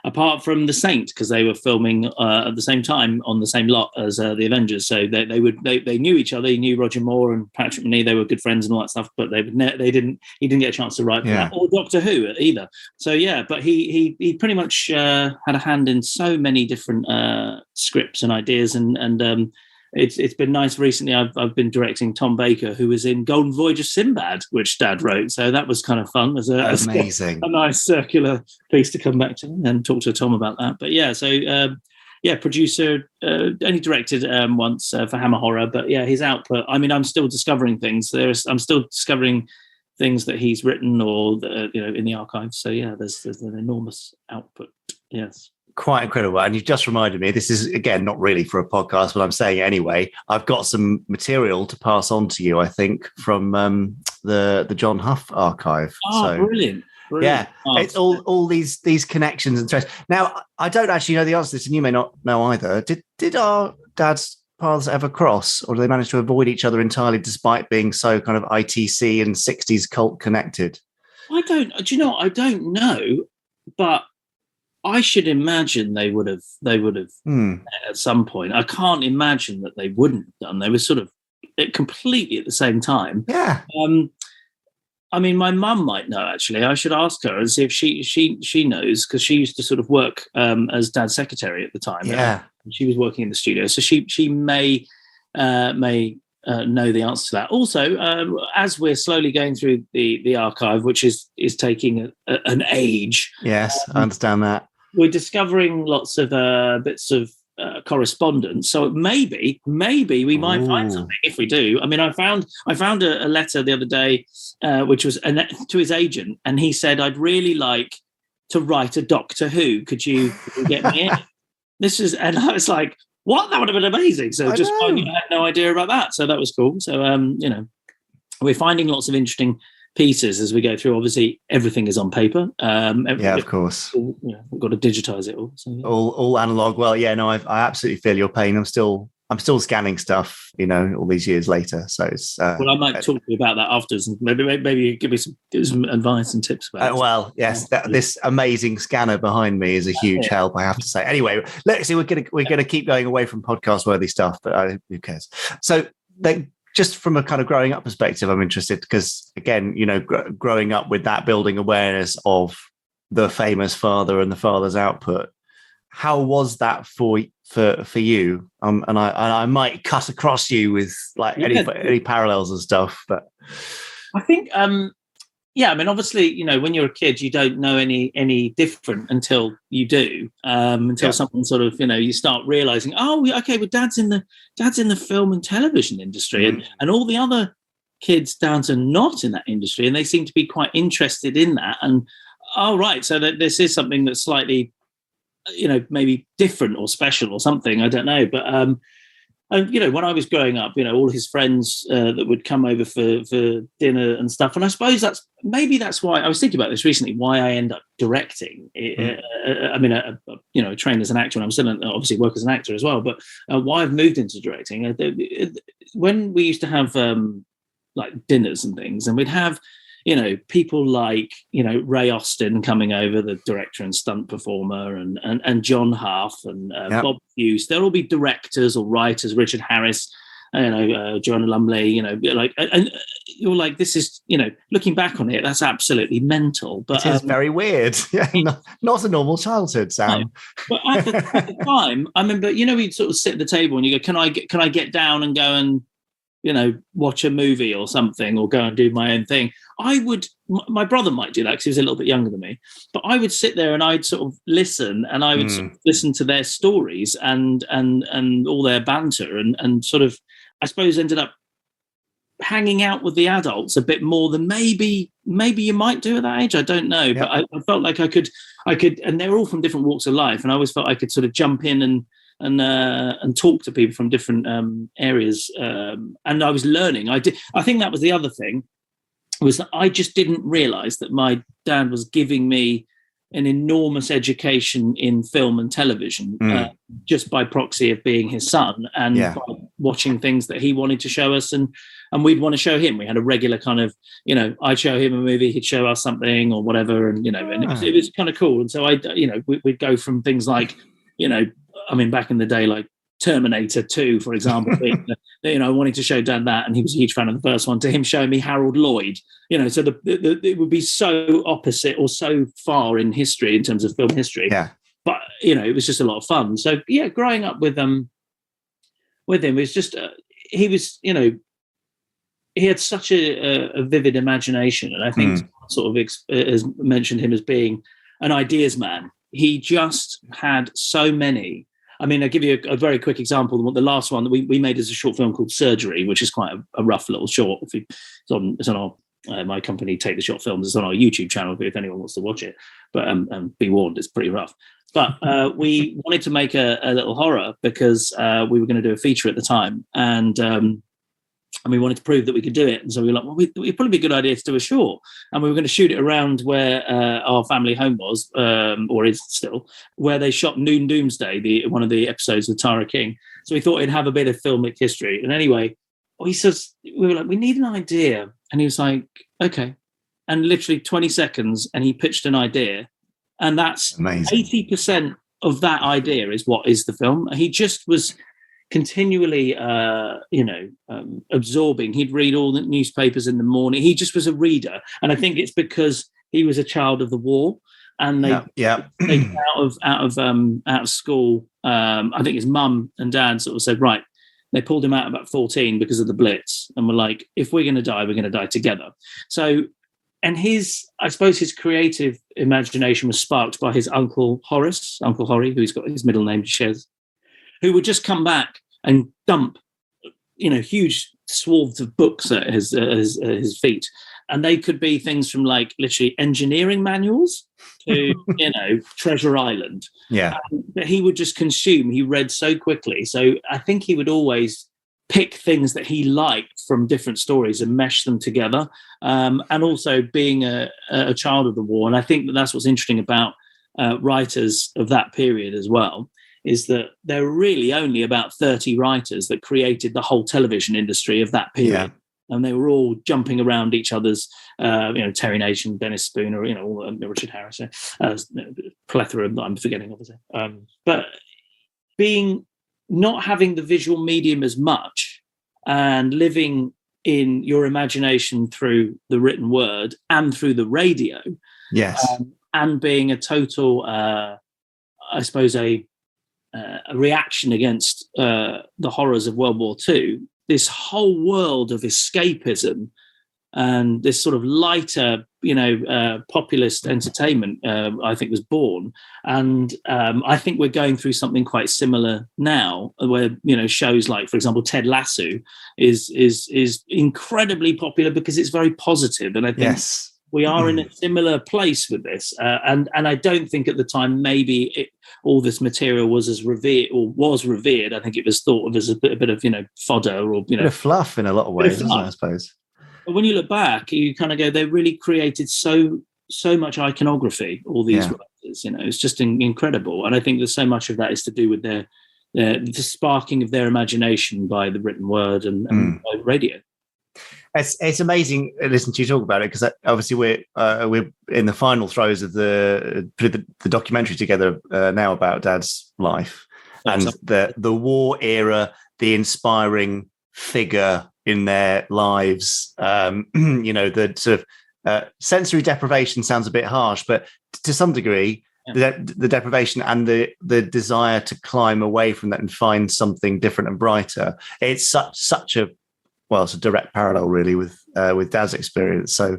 apart from The Saint, because they were filming at the same time on the same lot as the Avengers. So they knew each other. He knew Roger Moore and Patrick Macnee. They were good friends and all that stuff. But he didn't get a chance to write for that, or Doctor Who either. So but he pretty much had a hand in so many different scripts and ideas, and it's been nice recently. I've been directing Tom Baker, who was in Golden Voyage of Sinbad, which Dad wrote. So that was kind of fun. As amazing, a nice circular piece to come back to and talk to Tom about that. But producer, only directed once for Hammer Horror. But his output. I'm still discovering things. I'm still discovering things that he's written or in the archives. So there's an enormous output. Yes. Quite incredible. And you've just reminded me, this is, again, not really for a podcast, but I'm saying it anyway. I've got some material to pass on to you, I think, from the John Huff archive. Brilliant. Yeah, it's all these connections and threads. Now, I don't actually know the answer to this, and you may not know either. Did our dad's paths ever cross, or did they manage to avoid each other entirely despite being so kind of ITC and 60s cult connected? I don't know, but I should imagine they would have at some point. I can't imagine that they wouldn't have done. They were sort of completely at the same time. Yeah. My mum might know, actually. I should ask her and see if she knows, because she used to sort of work as Dad's secretary at the time. Yeah. She was working in the studio, so she may know the answer to that. Also, as we're slowly going through the archive, which is taking an age. Yes, I understand that. We're discovering lots of bits of correspondence. So maybe we might find something if we do. I found a letter the other day, which was to his agent, and he said, "I'd really like to write a Doctor Who. Could you get me in?" And I was like, what? That would have been amazing. So I had no idea about that. So that was cool. So, we're finding lots of interesting pieces as we go through. Obviously, everything is on paper. Of course. We've got to digitize it all. So, all analog. Well, I absolutely feel your pain. I'm still scanning stuff, all these years later. So it's. I might talk to you about that afterwards, and maybe you give me some advice and tips about it. Well, yes, this amazing scanner behind me is a huge help, I have to say. Anyway, let's see. We're gonna keep going away from podcast worthy stuff, but who cares? So, just from a kind of growing up perspective, I'm interested because, again, growing up with that building awareness of the famous father and the father's output. How was that for you? And I might cut across you with any parallels and stuff, but I think obviously, when you're a kid, you don't know any different until you do, someone sort of, you start realizing, dad's in the film and television industry, and all the other kids down to not in that industry, and they seem to be quite interested in that, and so that this is something that's slightly, maybe different or special or something, I don't know. But, when I was growing up, all his friends that would come over for dinner and stuff. And I suppose that's why I was thinking about this recently, why I end up directing. I trained as an actor, and I'm still obviously work as an actor as well. But why I've moved into directing, when we used to have dinners and things, and we'd have, people like, Ray Austin coming over, the director and stunt performer, and John Huff and Bob Hughes. They'll all be directors or writers, Richard Harris. Joanna Lumley, and you're like, this is, looking back on it, that's absolutely mental. But it is very weird. Yeah, not a normal childhood, Sam. No. But at the time, I remember, we'd sort of sit at the table and you go, can I get down and go and, watch a movie or something, or go and do my own thing? My brother might do that because he was a little bit younger than me, but I would sit there and I'd sort of listen, and I would sort of listen to their stories and all their banter, and sort of, I suppose, ended up hanging out with the adults a bit more than maybe you might do at that age. I don't know, but I felt like I could, and they were all from different walks of life, and I always felt I could sort of jump in and talk to people from different areas, and I was learning. I think that was the other thing, was that I just didn't realise that my dad was giving me an enormous education in film and television, just by proxy of being his son, and by watching things that he wanted to show us, and we'd want to show him. We had a regular kind of, I'd show him a movie, he'd show us something or whatever, and and it was kind of cool. And so we'd go from things like, back in the day, like Terminator 2, for example, wanting to show Dad that, and he was a huge fan of the first one, to him showing me Harold Lloyd, so it would be so opposite or so far in history, in terms of film history. Yeah. But, it was just a lot of fun. So, yeah, growing up with him was just, he was, he had such a vivid imagination. And I think sort of has mentioned him as being an ideas man. He just had so many. I'll give you a very quick example. The last one that we made is a short film called Surgery, which is quite a rough little short. It's on our my company, Take the Shot Films. It's on our YouTube channel if anyone wants to watch it. But be warned, it's pretty rough. But we wanted to make a little horror because we were going to do a feature at the time, and we wanted to prove that we could do it. And so we were like, well, it'd probably be a good idea to do a short. And we were going to shoot it around where our family home was, or is still, where they shot Noon Doomsday, one of the episodes with Tara King. So we thought it'd have a bit of filmic history. And anyway, we were like, we need an idea. And he was like, okay. And literally 20 seconds, and he pitched an idea. And that's amazing. 80% of that idea is what is the film. He just was continually, absorbing. He'd read all the newspapers in the morning. He just was a reader. And I think it's because he was a child of the war, and they out of school. I think his mum and dad sort of said, right, they pulled him out about 14 because of the Blitz, and were like, if we're going to die, we're going to die together. So, and I suppose his creative imagination was sparked by his Uncle Horry, who's got his middle name, Shez, who would just come back and dump, huge swaths of books at his feet. And they could be things from like literally engineering manuals to, Treasure Island. Yeah. That he would just consume. He read so quickly. So I think he would always pick things that he liked from different stories and mesh them together. And also being a child of the war. And I think that's what's interesting about writers of that period as well, is that there were really only about 30 writers that created the whole television industry of that period. Yeah. And they were all jumping around each other's, Terry Nation, Dennis Spooner, all Richard Harris, plethora that I'm forgetting, obviously. But not having the visual medium as much, and living in your imagination through the written word and through the radio. Yes. And being a total, I suppose, a reaction against the horrors of World War II, this whole world of escapism and this sort of lighter, populist entertainment, I think, was born. And I think we're going through something quite similar now, where, shows like, for example, Ted Lasso is incredibly popular because it's very positive. And I think we are in a similar place with this. And I don't think at the time maybe all this material was as revered or was revered. I think it was thought of as a bit of, fodder or, a bit of fluff in a lot of ways, isn't it, I suppose. But when you look back, you kind of go, they really created so much iconography, all these writers, it's just incredible. And I think that so much of that is to do with the sparking of their imagination by the written word and by radio. It's amazing listening to you talk about it, because obviously we're in the final throes of the documentary together now about Dad's life and the war era, the inspiring figure in their lives. The sort of sensory deprivation sounds a bit harsh, but to some degree, the deprivation and the desire to climb away from that and find something different and brighter. It's such a direct parallel, really, with Dad's experience. So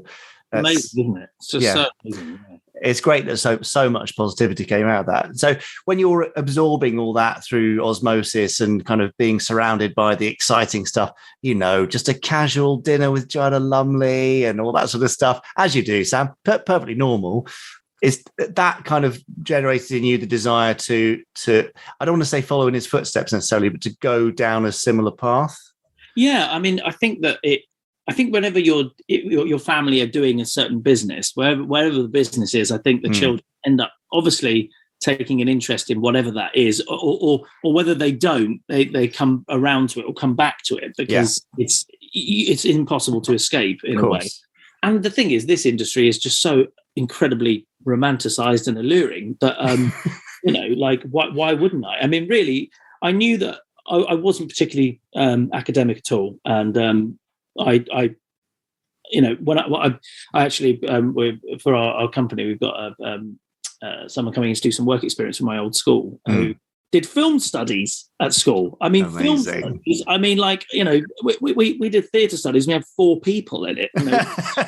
amazing, isn't it? It's just so amazing. It's great that so much positivity came out of that. So when you're absorbing all that through osmosis and kind of being surrounded by the exciting stuff, just a casual dinner with Joanna Lumley and all that sort of stuff, as you do, Sam, perfectly normal. Is that kind of generated in you the desire to I don't want to say follow in his footsteps necessarily, but to go down a similar path? Yeah, I mean, I think whenever your family are doing a certain business, wherever the business is, I think the children end up obviously taking an interest in whatever that is, or whether they don't, they come around to it or come back to it, because it's impossible to escape in a way. And the thing is, this industry is just so incredibly romanticized and alluring that why wouldn't I? I mean, really, I knew that I wasn't particularly academic at all, and I actually for our company, we've got someone coming in to do some work experience from my old school who did film studies at school. I mean, film studies. I mean, we did theatre studies. We had 4 people in it.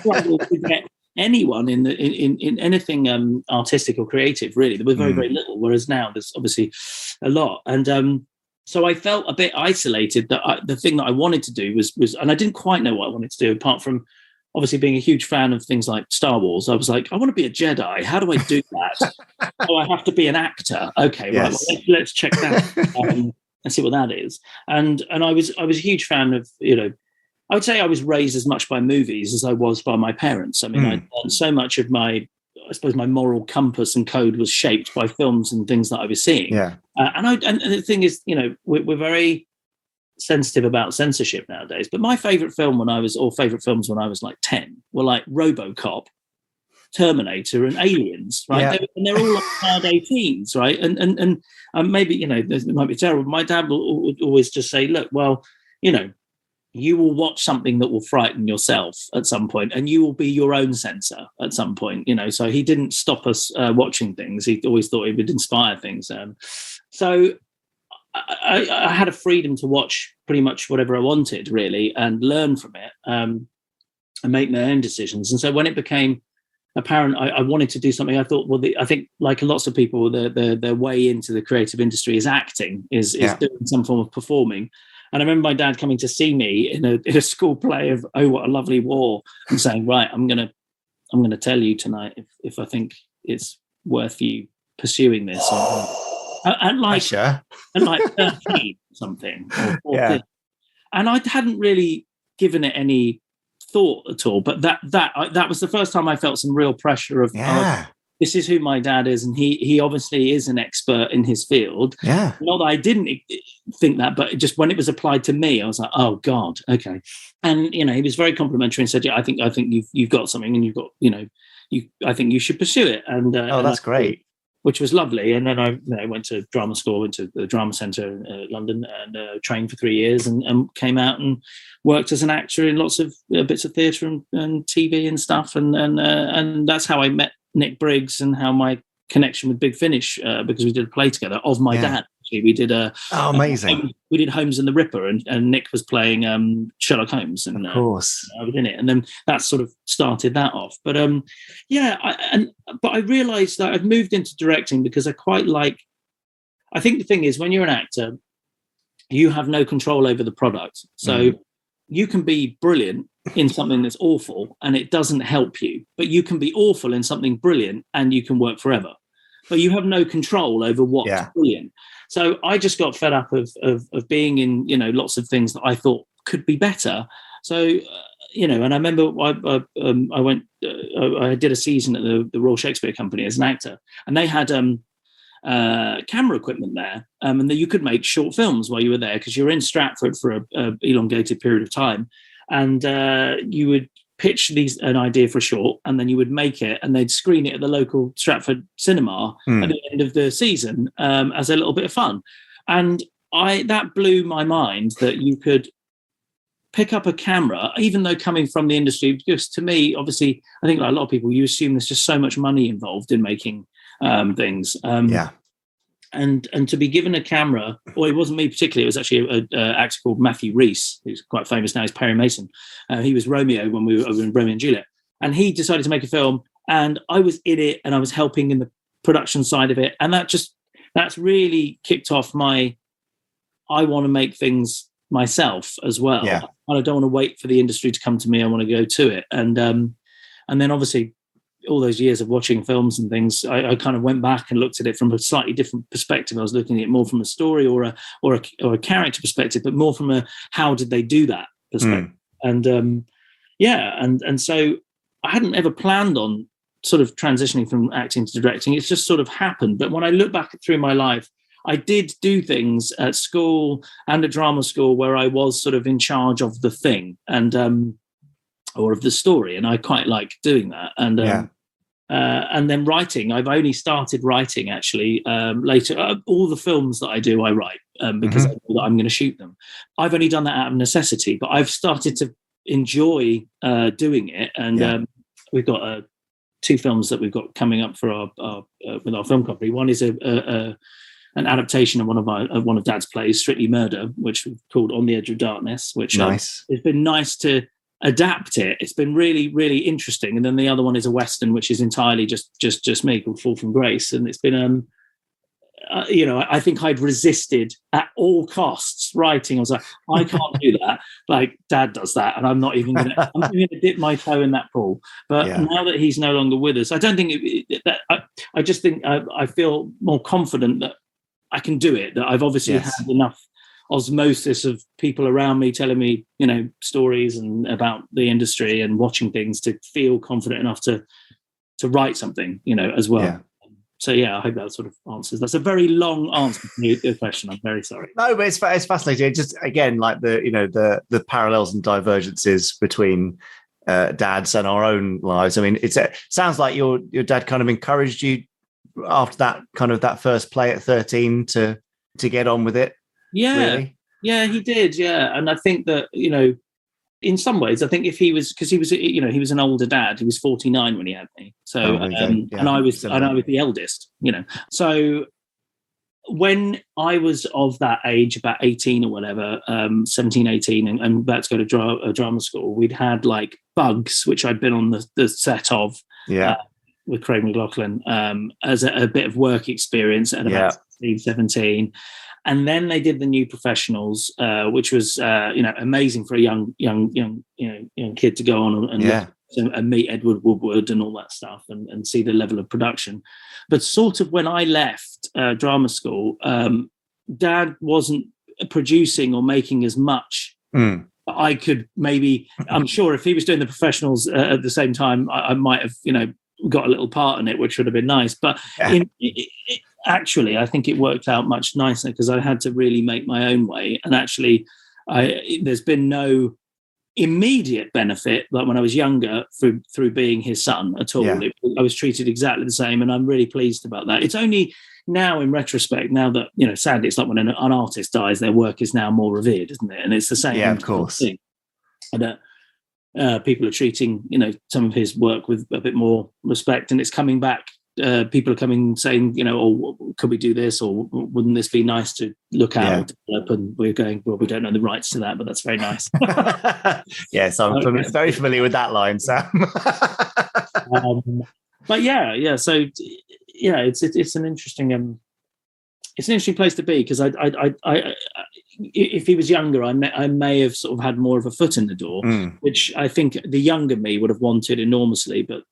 Struggled to get anyone in anything artistic or creative. Really, there was very very little. Whereas now there's obviously a lot. And so I felt a bit isolated. That the thing that I wanted to do was, and I didn't quite know what I wanted to do, apart from obviously being a huge fan of things like Star Wars. I was like, I want to be a Jedi. How do I do that? Oh, I have to be an actor. Okay, right. Well, let's check that and see what that is. And I was a huge fan of, I would say I was raised as much by movies as I was by my parents. I mean, I learned so much of my moral compass and code was shaped by films and things that I was seeing. Yeah. And the thing is, we're very sensitive about censorship nowadays. But my favourite films when I was like 10 were like RoboCop, Terminator, and Aliens, right? Yeah. And they're all like hard 18s, right? And maybe this might be terrible. But my dad would always just say, look, well, you will watch something that will frighten yourself at some point, and you will be your own censor at some point, So he didn't stop us watching things. He always thought he would inspire things. So I had a freedom to watch pretty much whatever I wanted, really, and learn from it and make my own decisions. And so when it became apparent I wanted to do something, I thought, well, I think like lots of people, their way into the creative industry is acting, is doing some form of performing. And I remember my dad coming to see me in a school play of Oh, What a Lovely War, and saying, right, I'm gonna tell you tonight if I think it's worth you pursuing this. And like 13 something or 14. And I hadn't really given it any thought at all. But that was the first time I felt some real pressure of this is who my dad is, and he obviously is an expert in his field. Yeah. Not that I didn't think that, but just when it was applied to me, I was like, oh God, okay. And he was very complimentary and said, yeah, I think you've got something, and you've got I think you should pursue it. And that's great. Which was lovely. And then I went to drama school, went to the drama centre in London, and trained for 3 years, and came out and worked as an actor in lots of bits of theatre and TV and stuff. And that's how I met Nick Briggs, and how my connection with Big Finish, because we did a play together of my dad. Actually, we did amazing. We did Holmes and the Ripper, and Nick was playing Sherlock Holmes, and of course I was in it, and then that sort of started that off. But but I realised that I've moved into directing because I quite like. I think the thing is, when you're an actor, you have no control over the product, so you can be brilliant in something that's awful and it doesn't help you, but you can be awful in something brilliant and you can work forever, but you have no control over what's brilliant. So I just got fed up of being in lots of things that I thought could be better. So and I remember I went I did a season at the Royal Shakespeare Company as an actor, and they had camera equipment there, and that you could make short films while you were there, because you were in Stratford for a elongated period of time, and you would pitch an idea for a short, and then you would make it, and they'd screen it at the local Stratford cinema at the end of the season as a little bit of fun. And that blew my mind, that you could pick up a camera, even though coming from the industry, because to me, obviously, I think like a lot of people, you assume there's just so much money involved in making things. And to be given a camera, or it wasn't me particularly, it was actually an actor called Matthew Rhys, who's quite famous now, he's Perry Mason. He was Romeo when we were over in Romeo and Juliet. And he decided to make a film, and I was in it, and I was helping in the production side of it. And that's really kicked off I want to make things myself as well. Yeah. And I don't want to wait for the industry to come to me. I want to go to it. And then obviously all those years of watching films and things, I kind of went back and looked at it from a slightly different perspective. I was looking at it more from a story or a character perspective, but more from a how did they do that perspective. And and so I hadn't ever planned on sort of transitioning from acting to directing. It's just sort of happened. But when I look back through my life, I did do things at school and at drama school where I was sort of in charge of the thing and or of the story, and I quite like doing that. And then writing. I've only started writing actually later. All the films that I do, I write because I know that I'm going to shoot them. I've only done that out of necessity, but I've started to enjoy doing it. And we've got 2 films that we've got coming up for our with our film company. One is an adaptation of one of Dad's plays, Strictly Murder, which we've called On the Edge of Darkness, which it's been nice to adapt it. It's been really, really interesting. And then the other one is a Western, which is entirely just me, called Fall from Grace. And it's been, I think I'd resisted at all costs writing. I was like, I can't do that. Like Dad does that. And I'm not even going to dip my toe in that pool. But now that he's no longer with us, I don't think I just think I feel more confident that I can do it, that I've obviously had enough osmosis of people around me telling me, stories and about the industry and watching things to feel confident enough to write something, as well. Yeah. So I hope that sort of answers. That's a very long answer to your question. I'm very sorry. No, but it's fascinating. It just again, like the parallels and divergences between dads and our own lives. I mean, it sounds like your dad kind of encouraged you after that first play at 13 to get on with it. Really? Yeah, he did. Yeah. And I think that, in some ways, I think if he was, because he was an older dad, he was 49 when he had me. So, and I was the eldest, so when I was of that age, about 18 or whatever, 17, 18, and about to go to drama school, we'd had like Bugs, which I'd been on the set of. Yeah. With Craig McLachlan as a bit of work experience at about 16, 17. And then they did the New Professionals, which was, amazing for a young kid to go on and meet Edward Woodward and all that stuff and see the level of production. But sort of when I left drama school, Dad wasn't producing or making as much. I could maybe, I'm sure if he was doing the Professionals at the same time, I might have, got a little part in it, which would have been nice. But actually, I think it worked out much nicer because I had to really make my own way. And actually, there's been no immediate benefit, like when I was younger, through being his son at all. Yeah. I was treated exactly the same, and I'm really pleased about that. It's only now, in retrospect, now that sadly, it's like when an artist dies, their work is now more revered, isn't it? And it's the same. Yeah, of course. Thing. And people are treating some of his work with a bit more respect, and it's coming back. People are coming saying, could we do this, or wouldn't this be nice to look at? And we're going, well, we don't know the rights to that, but that's very nice. Yes, I'm very familiar with that line, Sam. But so it's an interesting place to be, because I if he was younger, I may have sort of had more of a foot in the door, which I think the younger me would have wanted enormously, but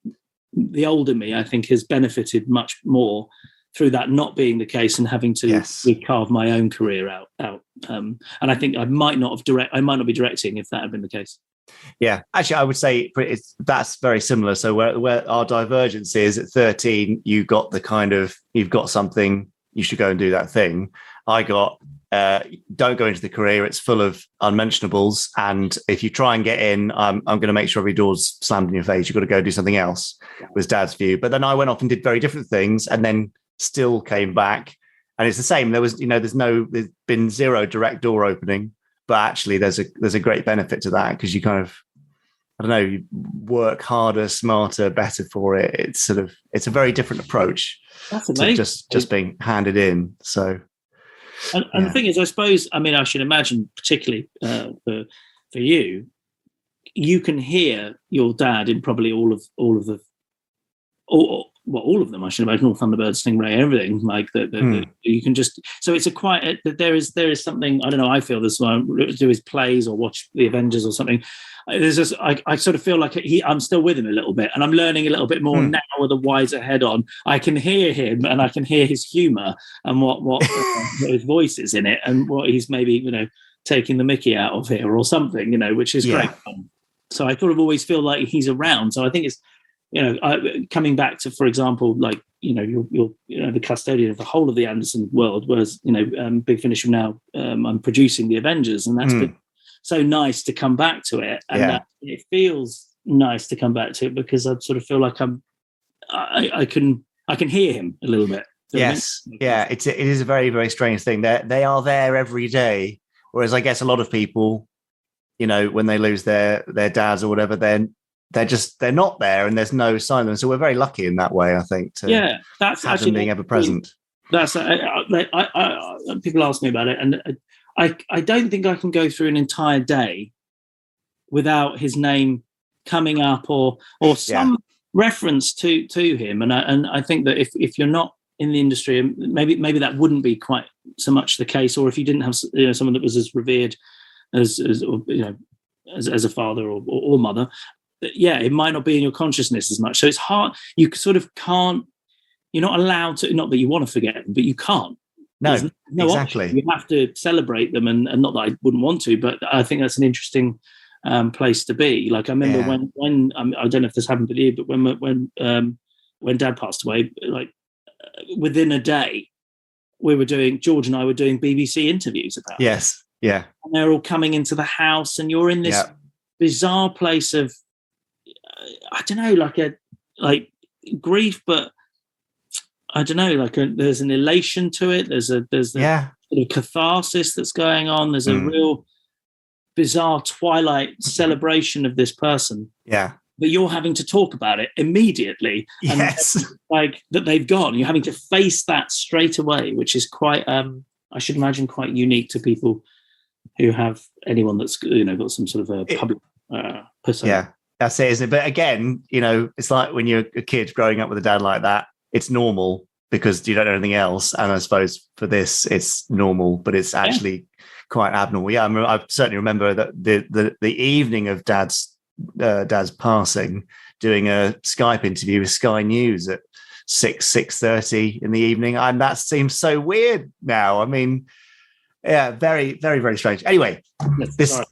the older me, I think, has benefited much more through that not being the case and having to carve my own career out. And I think I might not be directing if that had been the case. Yeah, actually, I would say that's very similar. So where our divergence is, at 13, you've got something, you should go and do that thing. I got, don't go into the career, it's full of unmentionables, and if you try and get in, I'm going to make sure every door's slammed in your face. You've got to go do something else, was Dad's view. But then I went off and did very different things, and then still came back, and it's the same. There's been zero direct door opening but actually there's a great benefit to that, because you kind of, I don't know, you work harder, smarter, better for it. It's a very different approach to just being handed in. So, and the thing is, I suppose, I mean, I should imagine, particularly for you, you can hear your dad in probably all of them. I should imagine, all Thunderbird, Stingray, everything like that. You can just, so it's there is something, I don't know, I feel this when I do his plays or watch the Avengers or something. There's just, I sort of feel like I'm still with him a little bit, and I'm learning a little bit more now with a wiser head on. I can hear him, and I can hear his humour and what his voice is in it, and what he's maybe taking the mickey out of here or something, which is great fun. So I sort of always feel like he's around. So I think it's, coming back to, for example, like, you're the custodian of the whole of the Anderson world, whereas, Big Finish now, I'm producing the Avengers, and that's been so nice to come back to it. And it feels nice to come back to it, because I sort of feel like I can hear him a little bit. Yes. Yeah. It is a very, very strange thing. They are there every day. Whereas I guess a lot of people, when they lose their dads or whatever, then they're not there, and there's no sign of them. So we're very lucky in that way, I think, to that's have them being ever present. That's people ask me about it, and I don't think I can go through an entire day without his name coming up or some reference to him. And I think that if you're not in the industry, maybe that wouldn't be quite so much the case, or if you didn't have someone that was as revered as a father or mother. It might not be in your consciousness as much. So it's hard. You sort of can't, you're not allowed to, not that you want to forget them, but you can't. No, exactly. Option. You have to celebrate them, and not that I wouldn't want to, but I think that's an interesting place to be. Like, I remember when I don't know if this happened with you, but when Dad passed away, like within a day, George and I were doing BBC interviews about it. Yeah. And they're all coming into the house, and you're in this bizarre place of, I don't know, like grief, but I don't know, there's an elation to it. There's a sort of catharsis that's going on. There's a real bizarre twilight celebration of this person. Yeah. But you're having to talk about it immediately. Yes. And like that they've gone. You're having to face that straight away, which is quite, I should imagine, quite unique to people who have anyone that's, got some sort of a public persona. Yeah. That's it, isn't it? But again, it's like when you're a kid growing up with a dad like that, it's normal because you don't know anything else. And I suppose for this, it's normal, but it's actually quite abnormal. Yeah, I certainly remember that the evening of Dad's passing, doing a Skype interview with Sky News at 6:30 in the evening, and that seems so weird now. I mean, yeah, very, very, very strange. Anyway, it's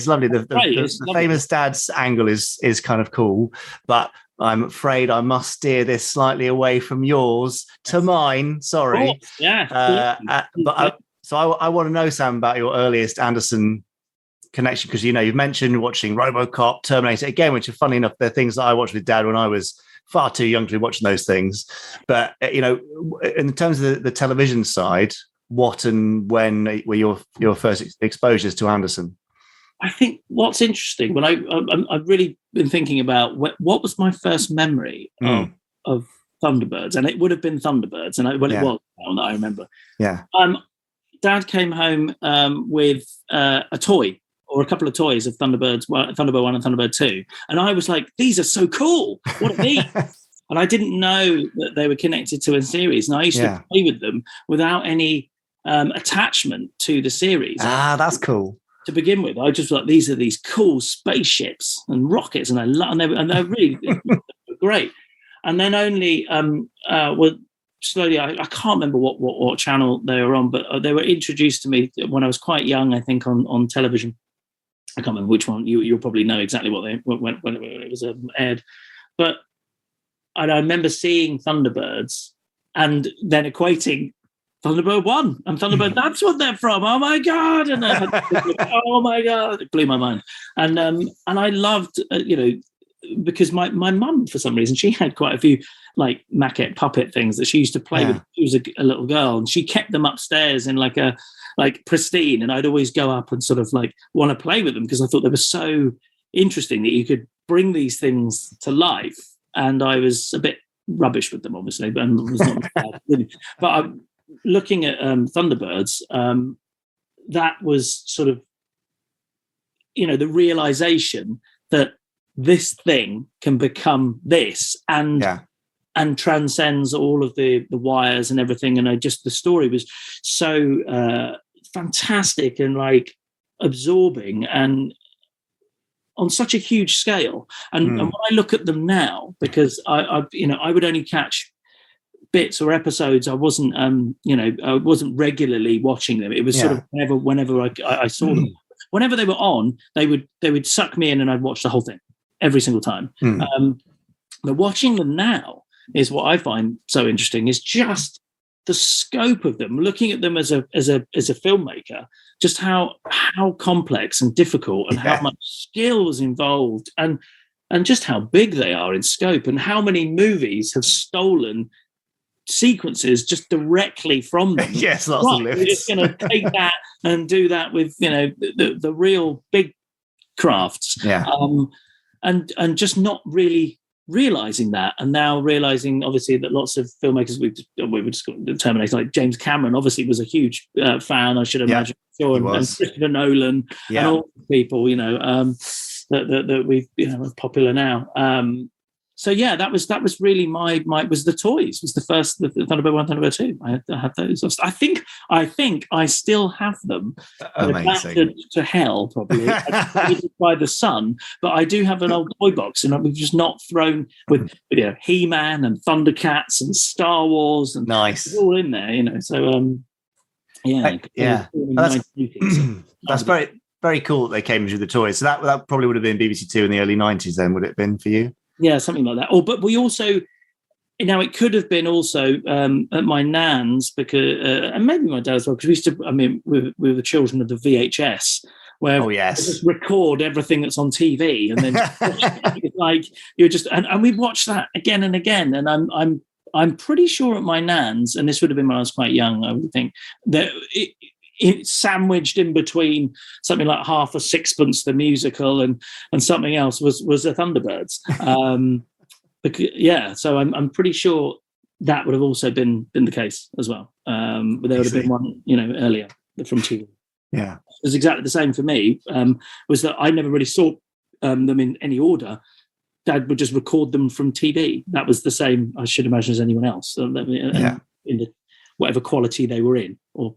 lovely. The famous dad's angle is kind of cool, but I'm afraid I must steer this slightly away from yours to mine. Sorry. So I want to know, Sam, about your earliest Anderson connection, because you've mentioned watching RoboCop, Terminator, again, which are funny enough, they're things that I watched with Dad when I was far too young to be watching those things. But in terms of the television side, what and when were your first exposures to Anderson? I think what's interesting, when I've really been thinking about what was my first memory of Thunderbirds, and it would have been Thunderbirds, and it was that I remember. Yeah. Dad came home with a toy or a couple of toys of Thunderbirds, Thunderbird 1 and Thunderbird 2, and I was like, "These are so cool! What are these?" And I didn't know that they were connected to a series, and I used to play with them without any attachment to the series. That's cool. To begin with, I just like, these are these cool spaceships and rockets, and they're really great. And then only slowly, I can't remember what channel they were on, but they were introduced to me when I was quite young, I think, on television. I can't remember which one. You'll probably know exactly when it was aired. But I remember seeing Thunderbirds and then equating Thunderbird 1 and Thunderbird, that's what they're from. Oh my God. And oh my God, it blew my mind. And I loved, because my mum, for some reason, she had quite a few like maquette puppet things that she used to play with. She was a little girl, and she kept them upstairs in like a like pristine, and I'd always go up and sort of like want to play with them because I thought they were so interesting that you could bring these things to life. And I was a bit rubbish with them, obviously, but was not bad. But I'm looking at Thunderbirds. That was sort of, the realization that this thing can become this and transcends all of the wires and everything. And the story was so fantastic and like absorbing and on such a huge scale. And when I look at them now, because I would only catch bits or episodes. I wasn't regularly watching them. It was sort of whenever I saw them. Whenever they were on, they would suck me in, and I'd watch the whole thing every single time. But watching them now is what I find so interesting. Is just the scope of them. Looking at them as a filmmaker, just how complex and difficult, and how much skill was involved, and just how big they are in scope, and how many movies have stolen sequences just directly from them. Yes, lots of lifts. We're just going to take that and do that with the real big crafts. And just not really realizing that, and now realizing obviously that lots of filmmakers we would just terminate, like James Cameron obviously was a huge fan, I should imagine, and Christopher Nolan and all people that we are popular now. So that was really my was the toys, was the first, the Thunderbird 1, Thunderbird 2. I had those. I think I still have them. Amazing. To hell probably by the sun, but I do have an old toy box, and we've just not thrown with He-Man and Thundercats and Star Wars and nice, it's all in there. So that's very, very cool that they came with the toys. So that probably would have been BBC Two in the early 90s then, would it have been for you? Yeah, something like that. But we also, it could have been also at my nan's, because, and maybe my dad as well, because we used to, we were the children of the VHS, where we just record everything that's on TV, and then like you're just, and we watch that again and again. And I'm pretty sure at my nan's, and this would have been when I was quite young, I would think, that it's sandwiched in between something like Half a Sixpence the musical and something else was the Thunderbirds. So I'm pretty sure that would have also been the case as well. But there would have been one earlier from TV. Yeah, it was exactly the same for me. Was that I never really saw them in any order. Dad would just record them from TV. That was the same, I should imagine, as anyone else. In the whatever quality they were in. But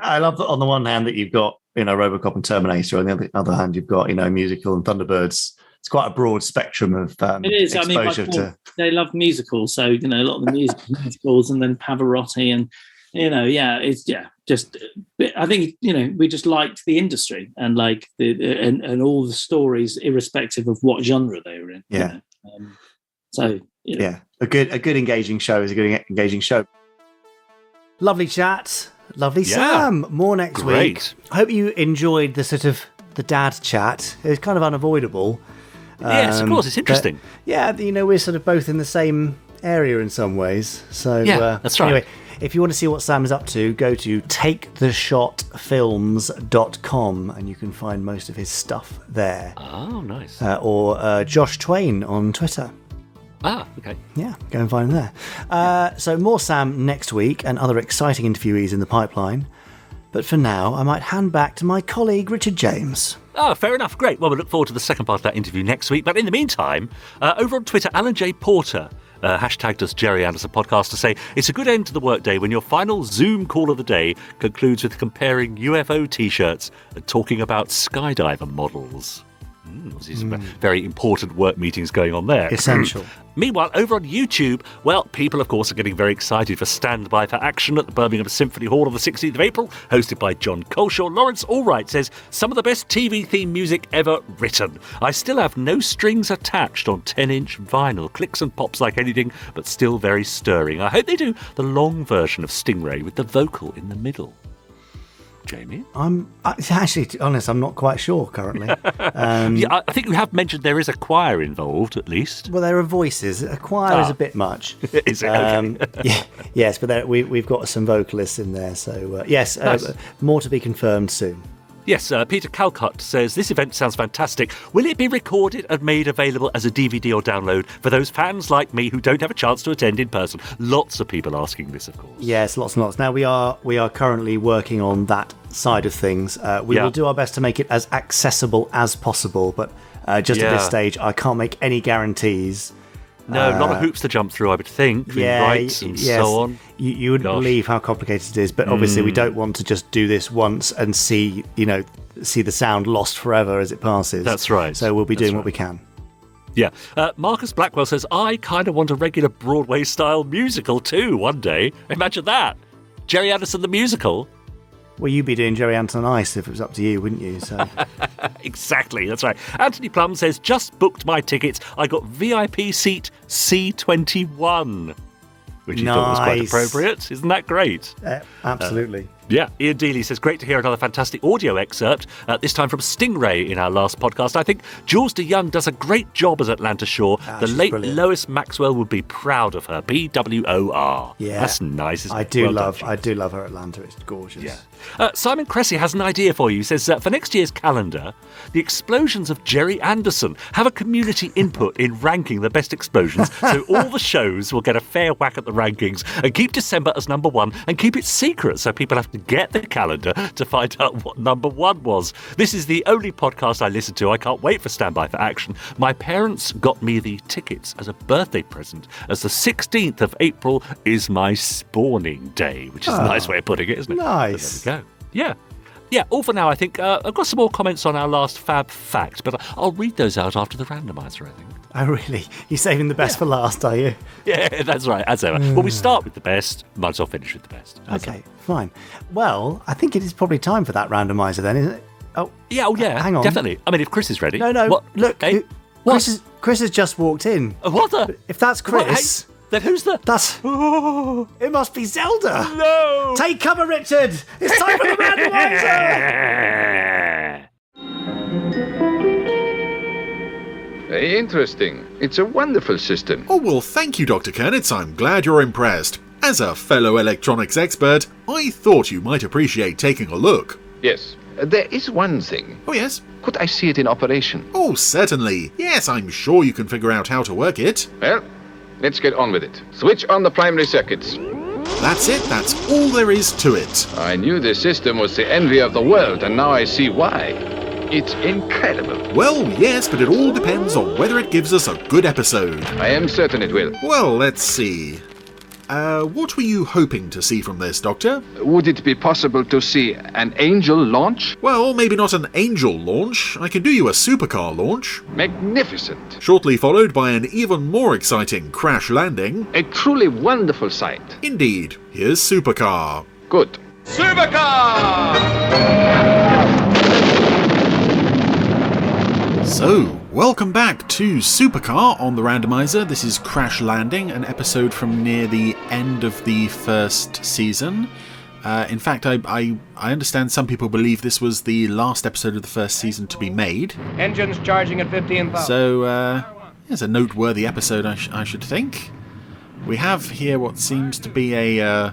I love that on the one hand that you've got RoboCop and Terminator, on the other hand you've got musical and Thunderbirds. It's quite a broad spectrum of it is. Exposure they love musicals, so a lot of the musicals, and then Pavarotti, and it's just I think we just liked the industry and like and all the stories, irrespective of what genre they were in. A good engaging show is a good engaging show. Lovely chat. Lovely Sam. More next week. I hope you enjoyed the sort of the dad chat. It's kind of unavoidable. Yes, of course. It's interesting. We're sort of both in the same area in some ways. So that's right. Anyway, if you want to see what Sam is up to, go to taketheshotfilms.com and you can find most of his stuff there. Oh, nice. Or Josh Twain on Twitter. Ah, okay. Yeah, go and find him there. So more Sam next week and other exciting interviewees in the pipeline. But for now, I might hand back to my colleague, Richard James. Oh, fair enough. Great. Well, we'll look forward to the second part of that interview next week. But in the meantime, over on Twitter, Alan J. Porter hashtagged us Gerry Anderson Podcast to say, it's a good end to the workday when your final Zoom call of the day concludes with comparing UFO T-shirts and talking about skydiver models. These are very important work meetings going on there. Essential. Meanwhile, over on YouTube, people, of course, are getting very excited for Stand By for Action at the Birmingham Symphony Hall on the 16th of April, hosted by John Culshaw. Lawrence Allwright says, some of the best TV theme music ever written. I still have no strings attached on 10-inch vinyl. Clicks and pops like anything, but still very stirring. I hope they do the long version of Stingray with the vocal in the middle. Jamie? Actually, to be honest, I'm not quite sure currently. I think you have mentioned there is a choir involved, at least. Well, there are voices. A choir is a bit much. Is it? Okay. Yes, but we've got some vocalists in there. So, yes, Nice. more to be confirmed soon. Yes, Peter Calcutt says, this event sounds fantastic. Will it be recorded and made available as a DVD or download for those fans like me who don't have a chance to attend in person? Lots of people asking this, of course. Yes, lots and lots. Now, we are currently working on that side of things. We will do our best to make it as accessible as possible, but just at this stage, I can't make any guarantees. No, a lot of hoops to jump through, I would think, with rights and so on. You wouldn't believe how complicated it is, but obviously we don't want to just do this once and see the sound lost forever as it passes. That's right. So we'll be doing what we can. Yeah. Marcus Blackwell says, I kind of want a regular Broadway-style musical too one day. Imagine that. Gerry Anderson the musical. Well, you'd be doing Gerry Anderson on Ice if it was up to you, wouldn't you? So Exactly, that's right. Anthony Plum says, just booked my tickets. I got VIP seat C21, which he thought was quite appropriate. Isn't that great? Absolutely. Yeah, Ian Dealey says, great to hear another fantastic audio excerpt, this time from Stingray in our last podcast. I think Jules DeYoung does a great job as Atlanta Shaw. The late brilliant. Lois Maxwell would be proud of her. PWOR. Yeah. That's nice, isn't it? I do Well love done, her Atlanta. It's gorgeous. Yeah. Simon Cressy has an idea for you. He says, for next year's calendar, the explosions of Gerry Anderson. Have a community input in ranking the best explosions, so all the shows will get a fair whack at the rankings, and keep December as number one, and keep it secret so people have to get the calendar to find out what number one was. This is the only podcast I listen to. I can't wait for Standby for Action. My parents got me the tickets as a birthday present, as the 16th of April is my spawning day, which is a nice way of putting it, isn't it? Nice. There we go. Yeah, all for now, I think. I've got some more comments on our last FAB Fact, but I'll read those out after the randomiser, I think. Oh, really? You're saving the best for last, are you? Yeah, that's right, as ever. Well, we start with the best, might as well finish with the best. Okay, fine. Well, I think it is probably time for that randomiser then, isn't it? Oh, yeah, hang on. definitely. I mean, if Chris is ready. No, What? look, Hey? Chris has just walked in. What the? If that's Chris, Then who's the... that's... It must be Zelda. No! Take cover, Richard. It's time for the randomiser. Very interesting. It's a wonderful system. Oh, well, thank you, Dr. Kernitz. I'm glad you're impressed. As a fellow electronics expert, I thought you might appreciate taking a look. Yes. There is one thing. Oh, yes? Could I see it in operation? Oh, certainly. Yes, I'm sure you can figure out how to work it. Well, let's get on with it. Switch on the primary circuits. That's it. That's all there is to it. I knew this system was the envy of the world, and now I see why. It's incredible. Well, yes, but it all depends on whether it gives us a good episode. I am certain it will. Well, let's see. What were you hoping to see from this, Doctor? Would it be possible to see an Angel launch? Well, maybe not an Angel launch. I can do you a supercar launch. Magnificent. Shortly followed by an even more exciting crash landing. A truly wonderful sight. Indeed. Here's supercar. Good. So, welcome back to Supercar on the Randomiser. This is Crash Landing, an episode from near the end of the first season. In fact, I understand some people believe this was the last episode of the first season to be made. Engines charging at 15,000. So, it's a noteworthy episode, I should think. We have here what seems to be a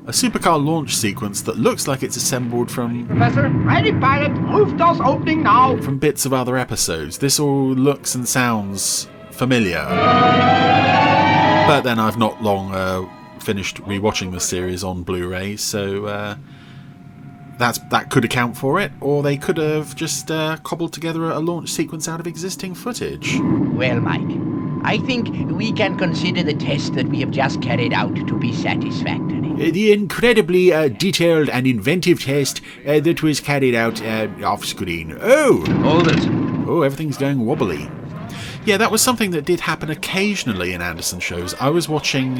supercar launch sequence that looks like it's assembled from... Professor, ready pilot, roof doors opening now. ...from bits of other episodes. This all looks and sounds familiar. But then I've not long finished rewatching the series on Blu-ray, so that could account for it, or they could have just cobbled together a launch sequence out of existing footage. Well, Mike, I think we can consider the test that we have just carried out to be satisfactory. The incredibly detailed and inventive test that was carried out off-screen. Oh! Hold it. Oh, everything's going wobbly. Yeah, that was something that did happen occasionally in Anderson shows. I was watching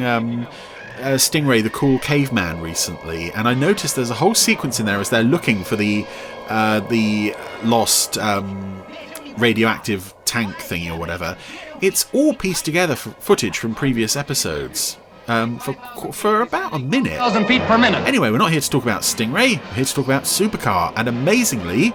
Stingray the Cool Caveman recently, and I noticed there's a whole sequence in there as they're looking for the lost radioactive tank thingy or whatever. It's all pieced together footage from previous episodes. for about a minute. 1,000 feet per minute. Anyway, we're not here to talk about Stingray. We're here to talk about Supercar. And amazingly,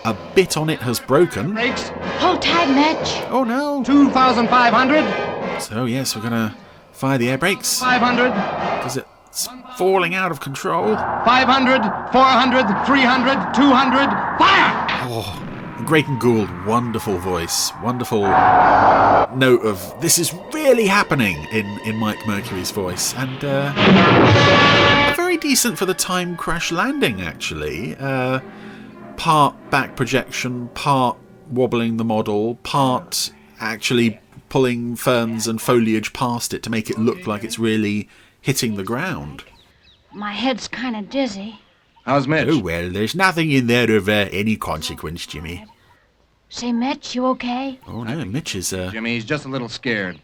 a bit on it has broken. Brakes. Hold tight, Mitch. Oh no. 2,500. So yes, we're going to fire the air brakes. 500. Because it's falling out of control. 500. 400. 300. 200. Fire! Oh, Grayton Gould, wonderful voice, wonderful note of this is really happening in Mike Mercury's voice, and very decent for the time crash landing, actually. Part back projection, part wobbling the model, part actually pulling ferns and foliage past it to make it look like it's really hitting the ground. My head's kind of dizzy. How's Mitch? Oh, well, there's nothing in there of any consequence, Jimmy. Say, Mitch, you okay? Oh, no, Mitch is, Jimmy, he's just a little scared.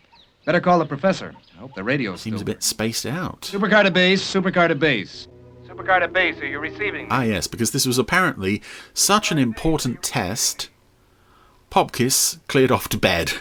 Better call the professor. I hope the radio's seems still... a bit spaced out. Supercar to base, supercar to base. Supercar to base, are you receiving? Ah, yes, because this was apparently such an important test, Popkiss cleared off to bed.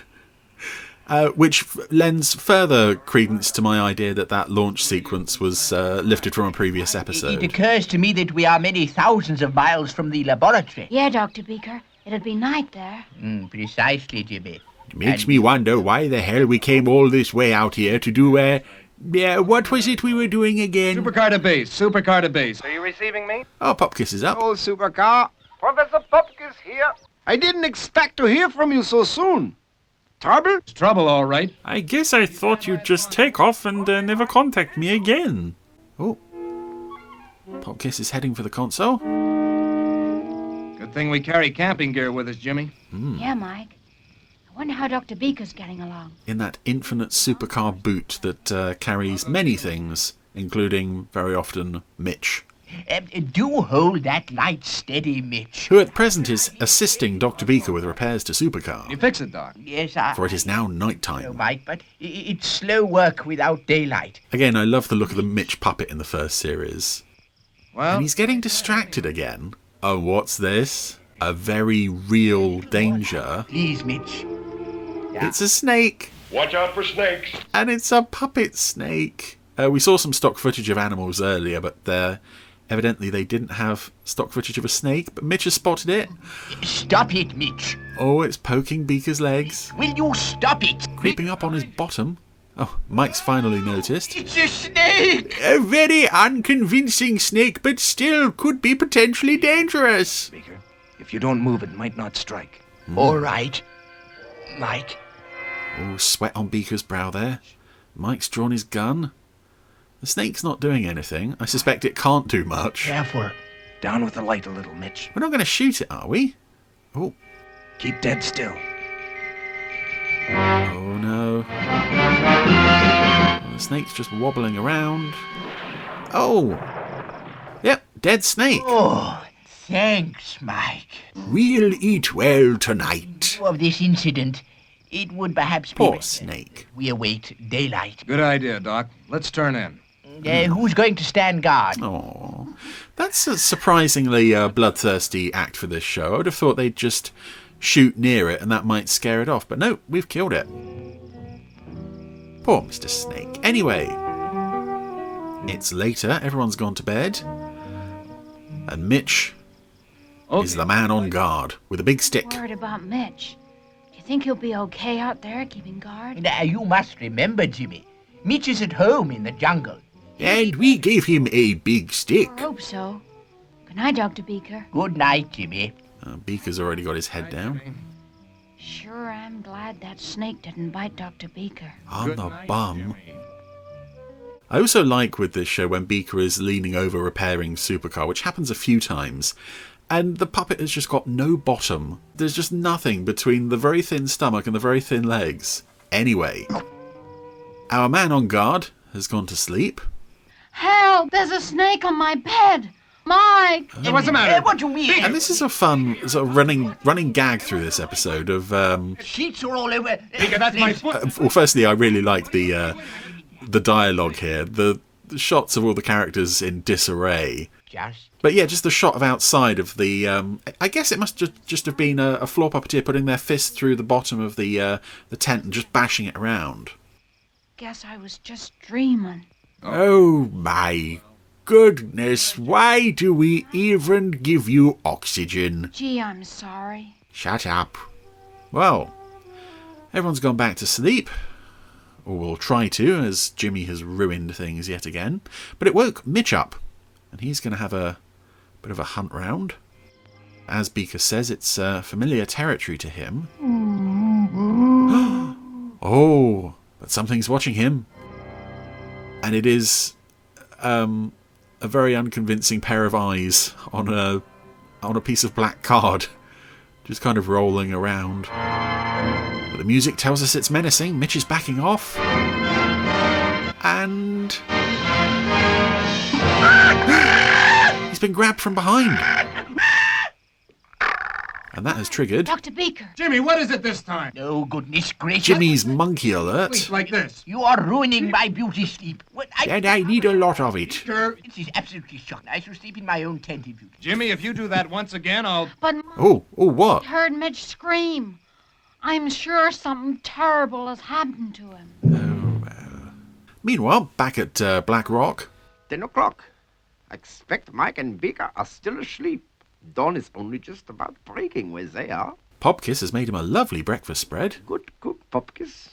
Which lends further credence to my idea that launch sequence was lifted from a previous episode. It occurs to me that we are many thousands of miles from the laboratory. Yeah, Dr. Beaker. It'll be night there. Precisely, Jimmy. It makes me wonder why the hell we came all this way out here to do, what was it we were doing again? Supercar to base, supercar to base. Are you receiving me? Oh, Popkiss is up. Oh, supercar. Professor Popkiss here. I didn't expect to hear from you so soon. Trouble? It's trouble, all right. I guess I thought you'd just take off and never contact me again. Oh. Popkiss is heading for the console. Good thing we carry camping gear with us, Jimmy. Yeah, Mike. I wonder how Dr. Beaker's getting along. In that infinite supercar boot that carries many things, including, very often, Mitch. Do hold that light steady, Mitch. Who at present is assisting Dr. Beaker with repairs to Supercar. You fix it, Doc. Yes, For it is now night time. Mike, but it's slow work without daylight. Again, I love the look of the Mitch puppet in the first series. Well, and he's getting distracted again. Oh, what's this? A very real danger. Please, Mitch. Yeah. It's a snake. Watch out for snakes. And it's a puppet snake. We saw some stock footage of animals earlier, but evidently they didn't have stock footage of a snake, but Mitch has spotted it. Stop it, Mitch. Oh, it's poking Beaker's legs. Will you stop it? Creeping up on his bottom. Oh, Mike's finally noticed. It's a snake! A very unconvincing snake, but still could be potentially dangerous. Beaker, if you don't move, it might not strike. All right, Mike. Oh, sweat on Beaker's brow there. Mike's drawn his gun. The snake's not doing anything. I suspect it can't do much. Careful. Down with the light a little, Mitch. We're not going to shoot it, are we? Oh. Keep dead still. Oh, no. The snake's just wobbling around. Oh. Yep, dead snake. Oh, thanks, Mike. We'll eat well tonight. Of this incident, it would perhaps be... Poor snake. We await daylight. Good idea, Doc. Let's turn in. Who's going to stand guard? Oh, that's a surprisingly bloodthirsty act for this show. I would have thought they'd just shoot near it and that might scare it off. But no, we've killed it. Poor Mr. Snake. Anyway, it's later. Everyone's gone to bed. And Mitch is the man on guard with a big stick. Worried about Mitch. Do you think he'll be okay out there keeping guard? Now, you must remember, Jimmy. Mitch is at home in the jungle. And we gave him a big stick. I hope so. Good night, Dr. Beaker. Good night, Jimmy. Beaker's already got his head down. Sure am glad that snake didn't bite Dr. Beaker. On the bum. I also like with this show when Beaker is leaning over repairing Supercar, which happens a few times, and the puppet has just got no bottom. There's just nothing between the very thin stomach and the very thin legs. Anyway, our man on guard has gone to sleep. Help! There's a snake on my bed! Mike! What's the matter? What do you mean? And this is a fun sort of running gag through this episode of... sheets are all over... Beaker, that's my foot! well, firstly, I really like the dialogue here. The shots of all the characters in disarray. But yeah, just the shot of outside of the... I guess it must just have been a floor puppeteer putting their fist through the bottom of the tent and just bashing it around. guess I was just dreaming. Oh my goodness, why do we even give you oxygen? Gee, I'm sorry. Shut up. Well, everyone's gone back to sleep. Or will try to, as Jimmy has ruined things yet again. But it woke Mitch up, and he's going to have a bit of a hunt round. As Beaker says, it's familiar territory to him. Oh, but something's watching him. And it is a very unconvincing pair of eyes on a piece of black card, just kind of rolling around. But the music tells us it's menacing. Mitch is backing off. And he's been grabbed from behind. And that has triggered Dr. Beaker. Jimmy, what is it this time? Oh, goodness gracious. Jimmy's monkey alert. Sleep like this. You are ruining my beauty sleep. And I need a lot of it. Sure. This is absolutely shocking. I shall sleep in my own tent in future. Jimmy, if you do that once again, I'll... But Oh, what? I heard Mitch scream. I'm sure something terrible has happened to him. Oh, well. Meanwhile, back at Black Rock. 10 o'clock. I expect Mike and Beaker are still asleep. Dawn is only just about breaking where they are. Popkiss has made him a lovely breakfast spread. Good cook, Popkiss.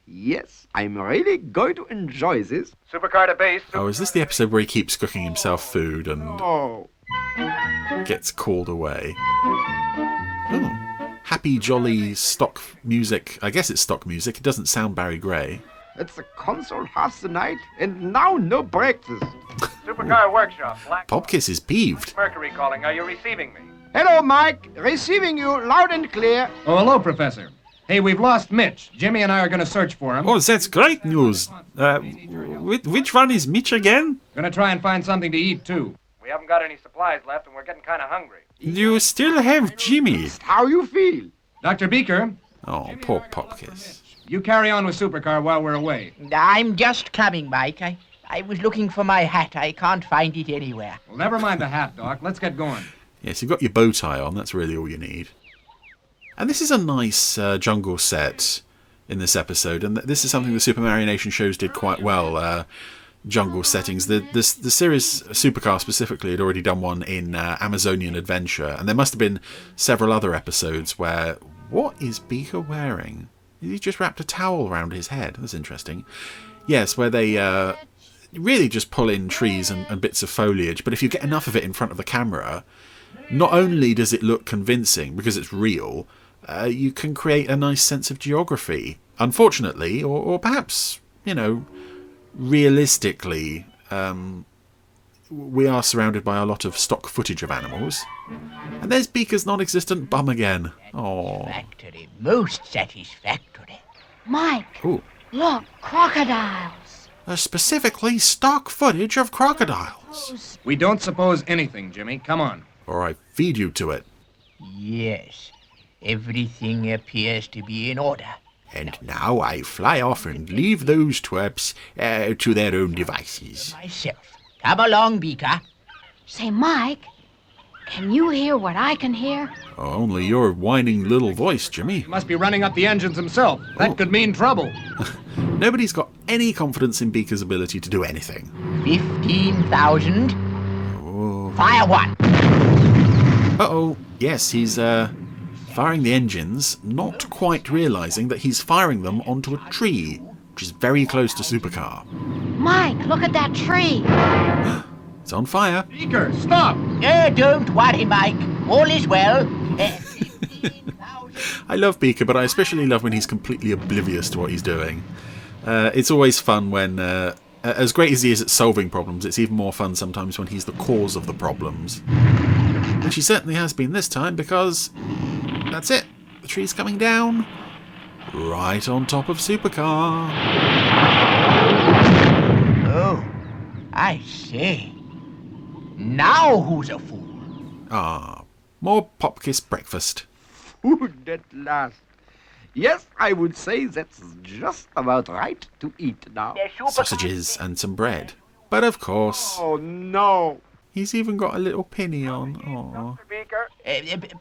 Yes, I'm really going to enjoy this. Supercar to base. Oh, is this the episode where he keeps cooking himself food and Oh. gets called away? Oh. Happy, jolly, stock music. I guess it's stock music. It doesn't sound Barry Gray. It's the console half the night, and now no breakfast. Supercar workshop. Black Popkiss is peeved. Mercury calling. Are you receiving me? Hello, Mike. Receiving you loud and clear. Oh, hello, Professor. Hey, we've lost Mitch. Jimmy and I are going to search for him. Oh, that's great news. Which one is Mitch again? Gonna try and find something to eat, too. We haven't got any supplies left, and we're getting kind of hungry. You still have Jimmy. How you feel? Dr. Beaker, Oh, poor Popkiss. you carry on with Supercar while we're away. I'm just coming, Mike. I was looking for my hat. I can't find it anywhere. Well, never mind the hat, Doc. Let's get going. Yes, you've got your bow tie on. That's really all you need. And this is a nice jungle set in this episode. And this is something the Super Mario Nation shows did quite well. Jungle settings. The series Supercar specifically had already done one in Amazonian Adventure. And there must have been several other episodes where... What is Beaker wearing? He just wrapped a towel around his head. That's interesting. Yes, where they really just pull in trees and bits of foliage. But if you get enough of it in front of the camera, not only does it look convincing because it's real, you can create a nice sense of geography. Unfortunately, or perhaps, realistically, we are surrounded by a lot of stock footage of animals. And there's Beaker's non-existent bum again. Oh. Satisfactory. Most satisfactory. Mike, Ooh. look, crocodiles. Specifically stock footage of crocodiles. We don't suppose anything, Jimmy. Come on. Or I feed you to it. Yes. Everything appears to be in order. And now I fly off and leave those twerps to their own devices. Myself. Come along, Beaker. Say, Mike, can you hear what I can hear? Oh, only your whining little voice, Jimmy. He must be running up the engines himself. That could mean trouble. Nobody's got any confidence in Beaker's ability to do anything. 15,000. Oh. Fire one. Uh-oh. Yes, he's firing the engines, not quite realising that he's firing them onto a tree, which is very close to Supercar. Mike, look at that tree. It's on fire. Beaker, stop! Don't worry, Mike. All is well. I love Beaker, but I especially love when he's completely oblivious to what he's doing. It's always fun when, as great as he is at solving problems, it's even more fun sometimes when he's the cause of the problems. Which he certainly has been this time, because that's it. The tree's coming down. Right on top of Supercar. Oh, I say. Now who's a fool? Ah, more Popkiss breakfast. Food at last. Yes, I would say that's just about right to eat now. Sausages and some bread. But of course... Oh, no. He's even got a little penny on. Aww. Beaker,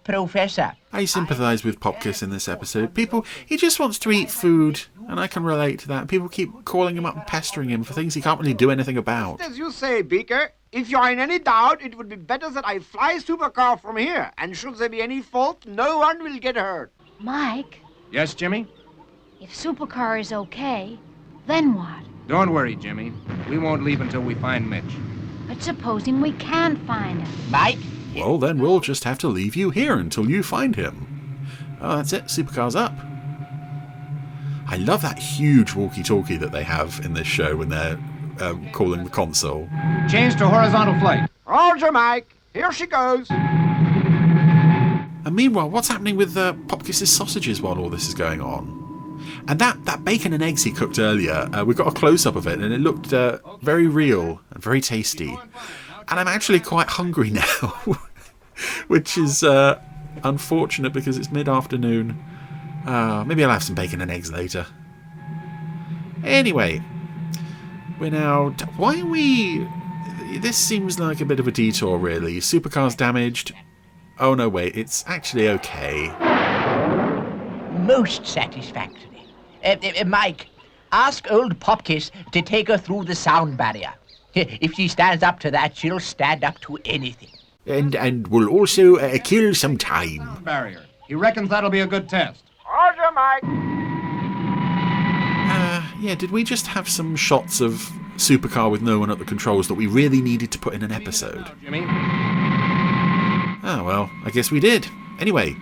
Professor. I sympathise with Popkiss in this episode. He just wants to eat food, and I can relate to that. People keep calling him up and pestering him for things he can't really do anything about. As you say, Beaker, if you are in any doubt, it would be better that I fly Supercar from here. And should there be any fault, no one will get hurt. Mike, Yes, Jimmy? if Supercar is okay, then what? Don't worry, Jimmy. We won't leave until we find Mitch. But supposing we can't find him? Mike? Well, then we'll just have to leave you here until you find him. Oh, that's it. Supercar's up. I love that huge walkie-talkie that they have in this show when they're calling the console. Change to horizontal flight. Roger, Mike. Here she goes. And meanwhile, what's happening with Popkiss's sausages while all this is going on? And that bacon and eggs he cooked earlier, we got a close-up of it, and it looked very real and very tasty. And I'm actually quite hungry now, which is unfortunate because it's mid-afternoon. Maybe I'll have some bacon and eggs later. Anyway, we're now... Why are we... This seems like a bit of a detour, really. Supercar's damaged. Oh, no, wait. It's actually okay. Most satisfactory. Mike, ask old Popkiss to take her through the sound barrier. If she stands up to that, she'll stand up to anything. And we'll also kill some time. Barrier. He reckons that'll be a good test. Roger, Mike. Yeah, did we just have some shots of Supercar with no one at the controls that we really needed to put in an episode? Jimmy? Oh, well, I guess we did. Anyway,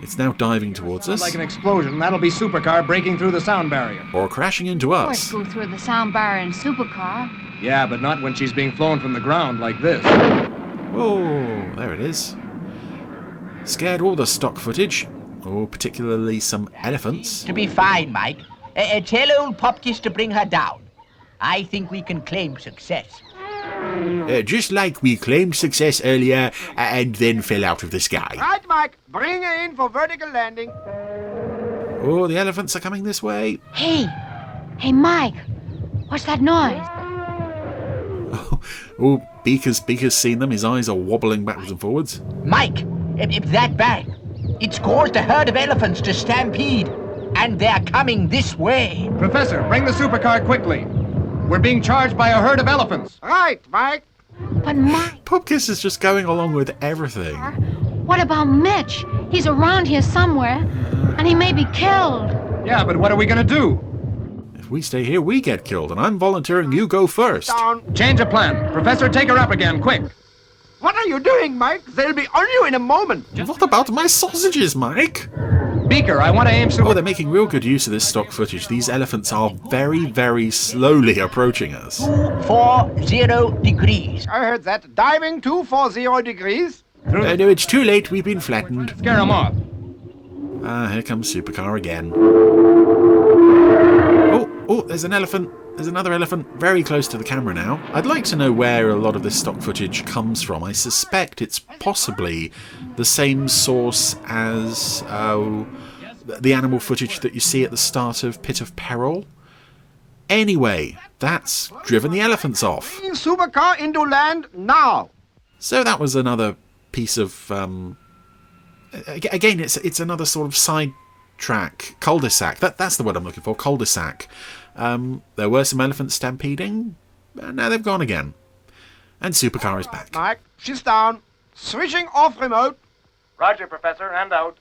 it's now diving towards us. Like an explosion, that'll be Supercar breaking through the sound barrier. Or crashing into Of course, us. go through the sound barrier in Supercar. Yeah, but not when she's being flown from the ground like this. Oh, there it is. Scared all the stock footage. Oh, particularly some elephants. To be fine, Mike. Tell old Popkiss to bring her down. I think we can claim success. Just like we claimed success earlier and then fell out of the sky. Right, Mike. Bring her in for vertical landing. Oh, the elephants are coming this way. Hey, Mike, what's that noise? Oh, Beaker's seen them. His eyes are wobbling backwards and forwards. Mike, that bang. It's caused a herd of elephants to stampede, and they're coming this way. Professor, bring the Supercar quickly. We're being charged by a herd of elephants. Right, Mike. But Mike... Popkiss is just going along with everything. What about Mitch? He's around here somewhere, and he may be killed. Yeah, but what are we gonna do? If we stay here, we get killed, and I'm volunteering you go first. Down. Change of plan. Professor, take her up again, quick. What are you doing, Mike? They'll be on you in a moment. What about my sausages, Mike? Beaker, I want to aim Oh, they're making real good use of this stock footage. These elephants are very, very slowly approaching us. 240 degrees. I heard that. Diving 240 degrees. No, it's too late. We've been flattened. Scare them off. Here comes Supercar again. Oh, there's an elephant. There's another elephant very close to the camera now. I'd like to know where a lot of this stock footage comes from. I suspect it's possibly the same source as the animal footage that you see at the start of Pit of Peril. Anyway, that's driven the elephants off. Bring Supercar into land now. So that was another piece of... again, it's another sort of side track. Cul-de-sac. That's the word I'm looking for. Cul-de-sac. There were some elephants stampeding, and now they've gone again. And Supercar is back. Mike, she's down. Switching off remote. Roger, Professor, and out.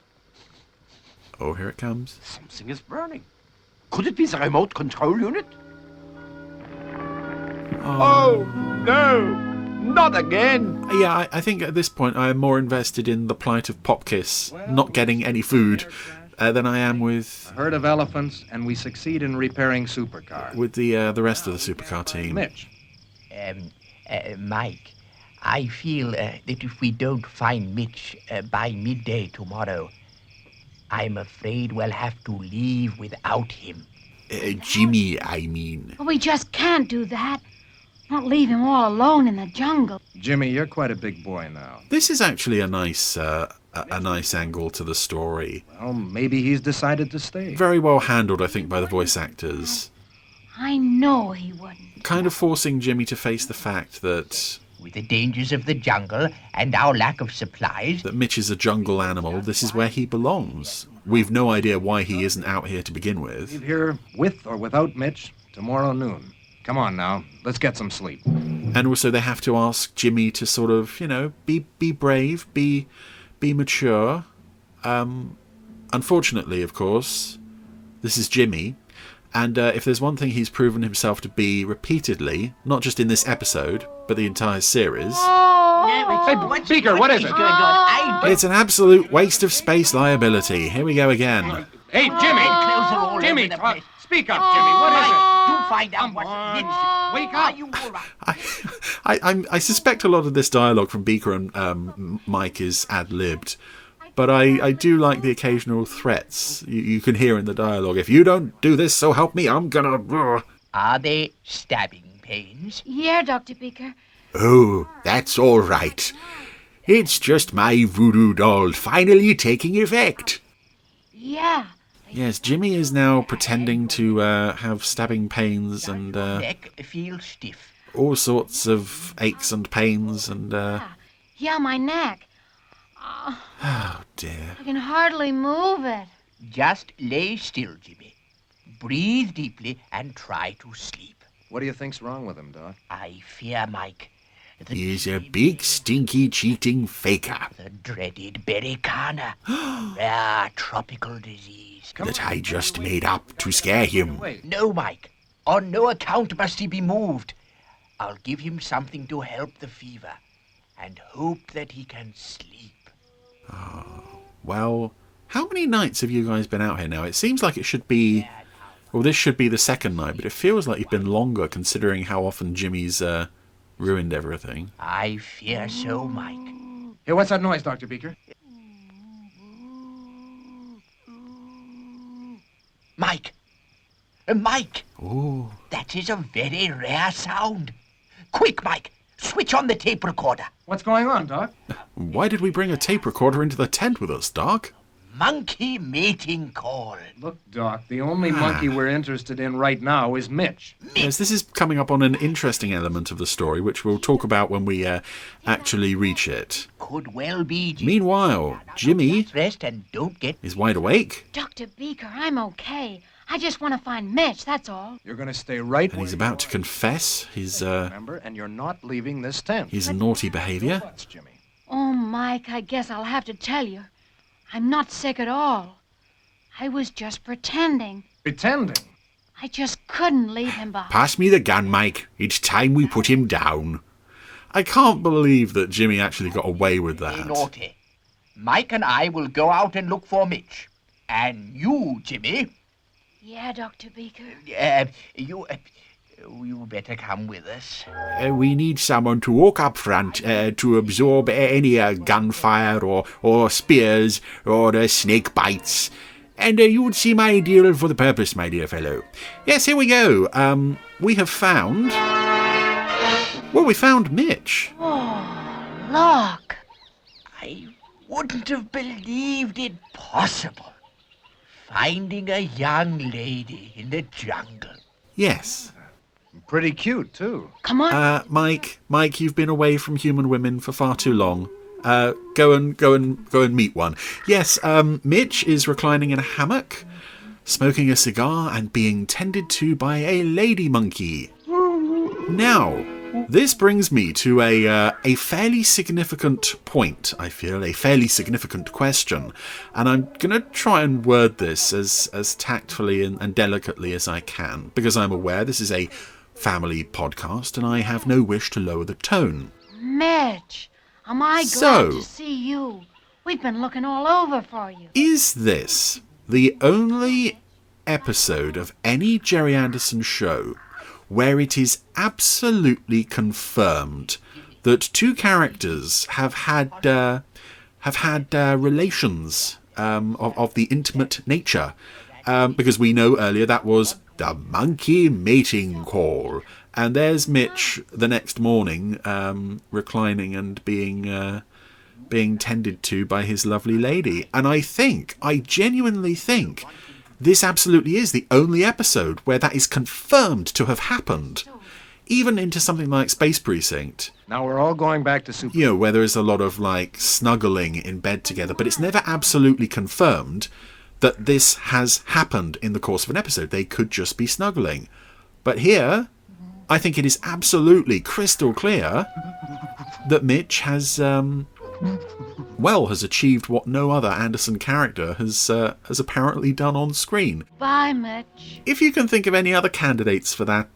Oh, here it comes. Something is burning. Could it be the remote control unit? Oh no! Not again! Yeah, I think at this point I am more invested in the plight of Popkiss not getting any food than I am with... A herd of elephants, and we succeed in repairing Supercar. With the rest of the Supercar team. Mitch. Mike, I feel that if we don't find Mitch by midday tomorrow, I'm afraid we'll have to leave without him. Jimmy, I mean. But we just can't do that. Not leave him all alone in the jungle. Jimmy, you're quite a big boy now. This is actually a nice angle to the story. Well, maybe he's decided to stay. Very well handled, I think, by the voice actors. I know he wouldn't. Kind of forcing Jimmy to face the fact that With the dangers of the jungle and our lack of supplies... That Mitch is a jungle animal. This is where he belongs. We've no idea why he isn't out here to begin with. Leave here with or without Mitch tomorrow noon. Come on now, let's get some sleep. And also they have to ask Jimmy to sort of, be brave, be mature. Unfortunately, of course, this is Jimmy. And if there's one thing he's proven himself to be repeatedly, not just in this episode, but the entire series... Hey, Beaker, what is it? It's an absolute waste of space liability. Here we go again. Hey, Jimmy! Jimmy, speak up, Jimmy. What is it? You find out what's Mitch. Wake up! You all right? I suspect a lot of this dialogue from Beaker and Mike is ad-libbed. But I do like the occasional threats you can hear in the dialogue. If you don't do this, so help me, I'm gonna... Are they stabbing pains? Yeah, Dr. Beaker. Oh, that's all right. It's just my voodoo doll finally taking effect. Yeah. Yes, Jimmy is now pretending to have stabbing pains and Neck feels stiff. all sorts of aches and pains and... Yeah, my neck. Oh, dear. I can hardly move it. Just lay still, Jimmy. Breathe deeply and try to sleep. What do you think's wrong with him, Doc? I fear, Mike. He's a big, stinky, cheating faker. The dreaded bericana. Rare tropical disease. That I just made up to scare him. No, Mike. On no account must he be moved. I'll give him something to help the fever and hope that he can sleep. Oh, well, how many nights have you guys been out here now? It seems like it should be... Well, this should be the second night, but it feels like you've been longer considering how often Jimmy's ruined everything. I fear so, Mike. Hey, what's that noise, Dr. Beaker? Mike! Mike! Ooh. That is a very rare sound. Quick, Mike! Switch on the tape recorder. What's going on, Doc? Why did we bring a tape recorder into the tent with us, Doc? Monkey mating call. Look, Doc, the only monkey we're interested in right now is Mitch. Yes, this is coming up on an interesting element of the story, which we'll talk about when we actually reach it. Could well be. Meanwhile, Jimmy rest and don't get is wide awake. Dr. Beaker, I'm okay. I just want to find Mitch, that's all. You're going to stay right and he's about to confess his remember, and you're not leaving this tent. His naughty behavior. Oh, Mike, I guess I'll have to tell you. I'm not sick at all. I was just pretending. Pretending? I just couldn't leave him behind. Pass me the gun, Mike. It's time we put him down. I can't believe that Jimmy actually got away with that. Naughty. Mike and I will go out and look for Mitch. And you, Jimmy... Yeah, Dr. Beaker. You better come with us. We need someone to walk up front to absorb any gunfire or spears or snake bites. And you would seem ideal for the purpose, my dear fellow. Yes, here we go. We have found... Well, we found Mitch. Oh, look. I wouldn't have believed it possible. Finding a young lady in the jungle. Yes. Pretty cute, too. Come on. Mike, you've been away from human women for far too long. Go and meet one. Yes, Mitch is reclining in a hammock, smoking a cigar and being tended to by a lady monkey. Now, this brings me to a fairly significant point, I feel, a fairly significant question. And I'm going to try and word this as tactfully and delicately as I can, because I'm aware this is a family podcast and I have no wish to lower the tone. Mitch, am I glad to see you? We've been looking all over for you. Is this the only episode of any Gerry Anderson show where it is absolutely confirmed that two characters have had relations of the intimate nature? Because we know earlier that was the monkey mating call, and there's Mitch the next morning, reclining and being tended to by his lovely lady. And I genuinely think this absolutely is the only episode where that is confirmed to have happened. even into something like Space Precinct. Now we're all going back to Super. You know, where there is a lot of, like, snuggling in bed together, but it's never absolutely confirmed that this has happened in the course of an episode. They could just be snuggling. But here, I think it is absolutely crystal clear that Mitch has achieved what no other Anderson character has apparently done on screen. Bye, Mitch. If you can think of any other candidates for that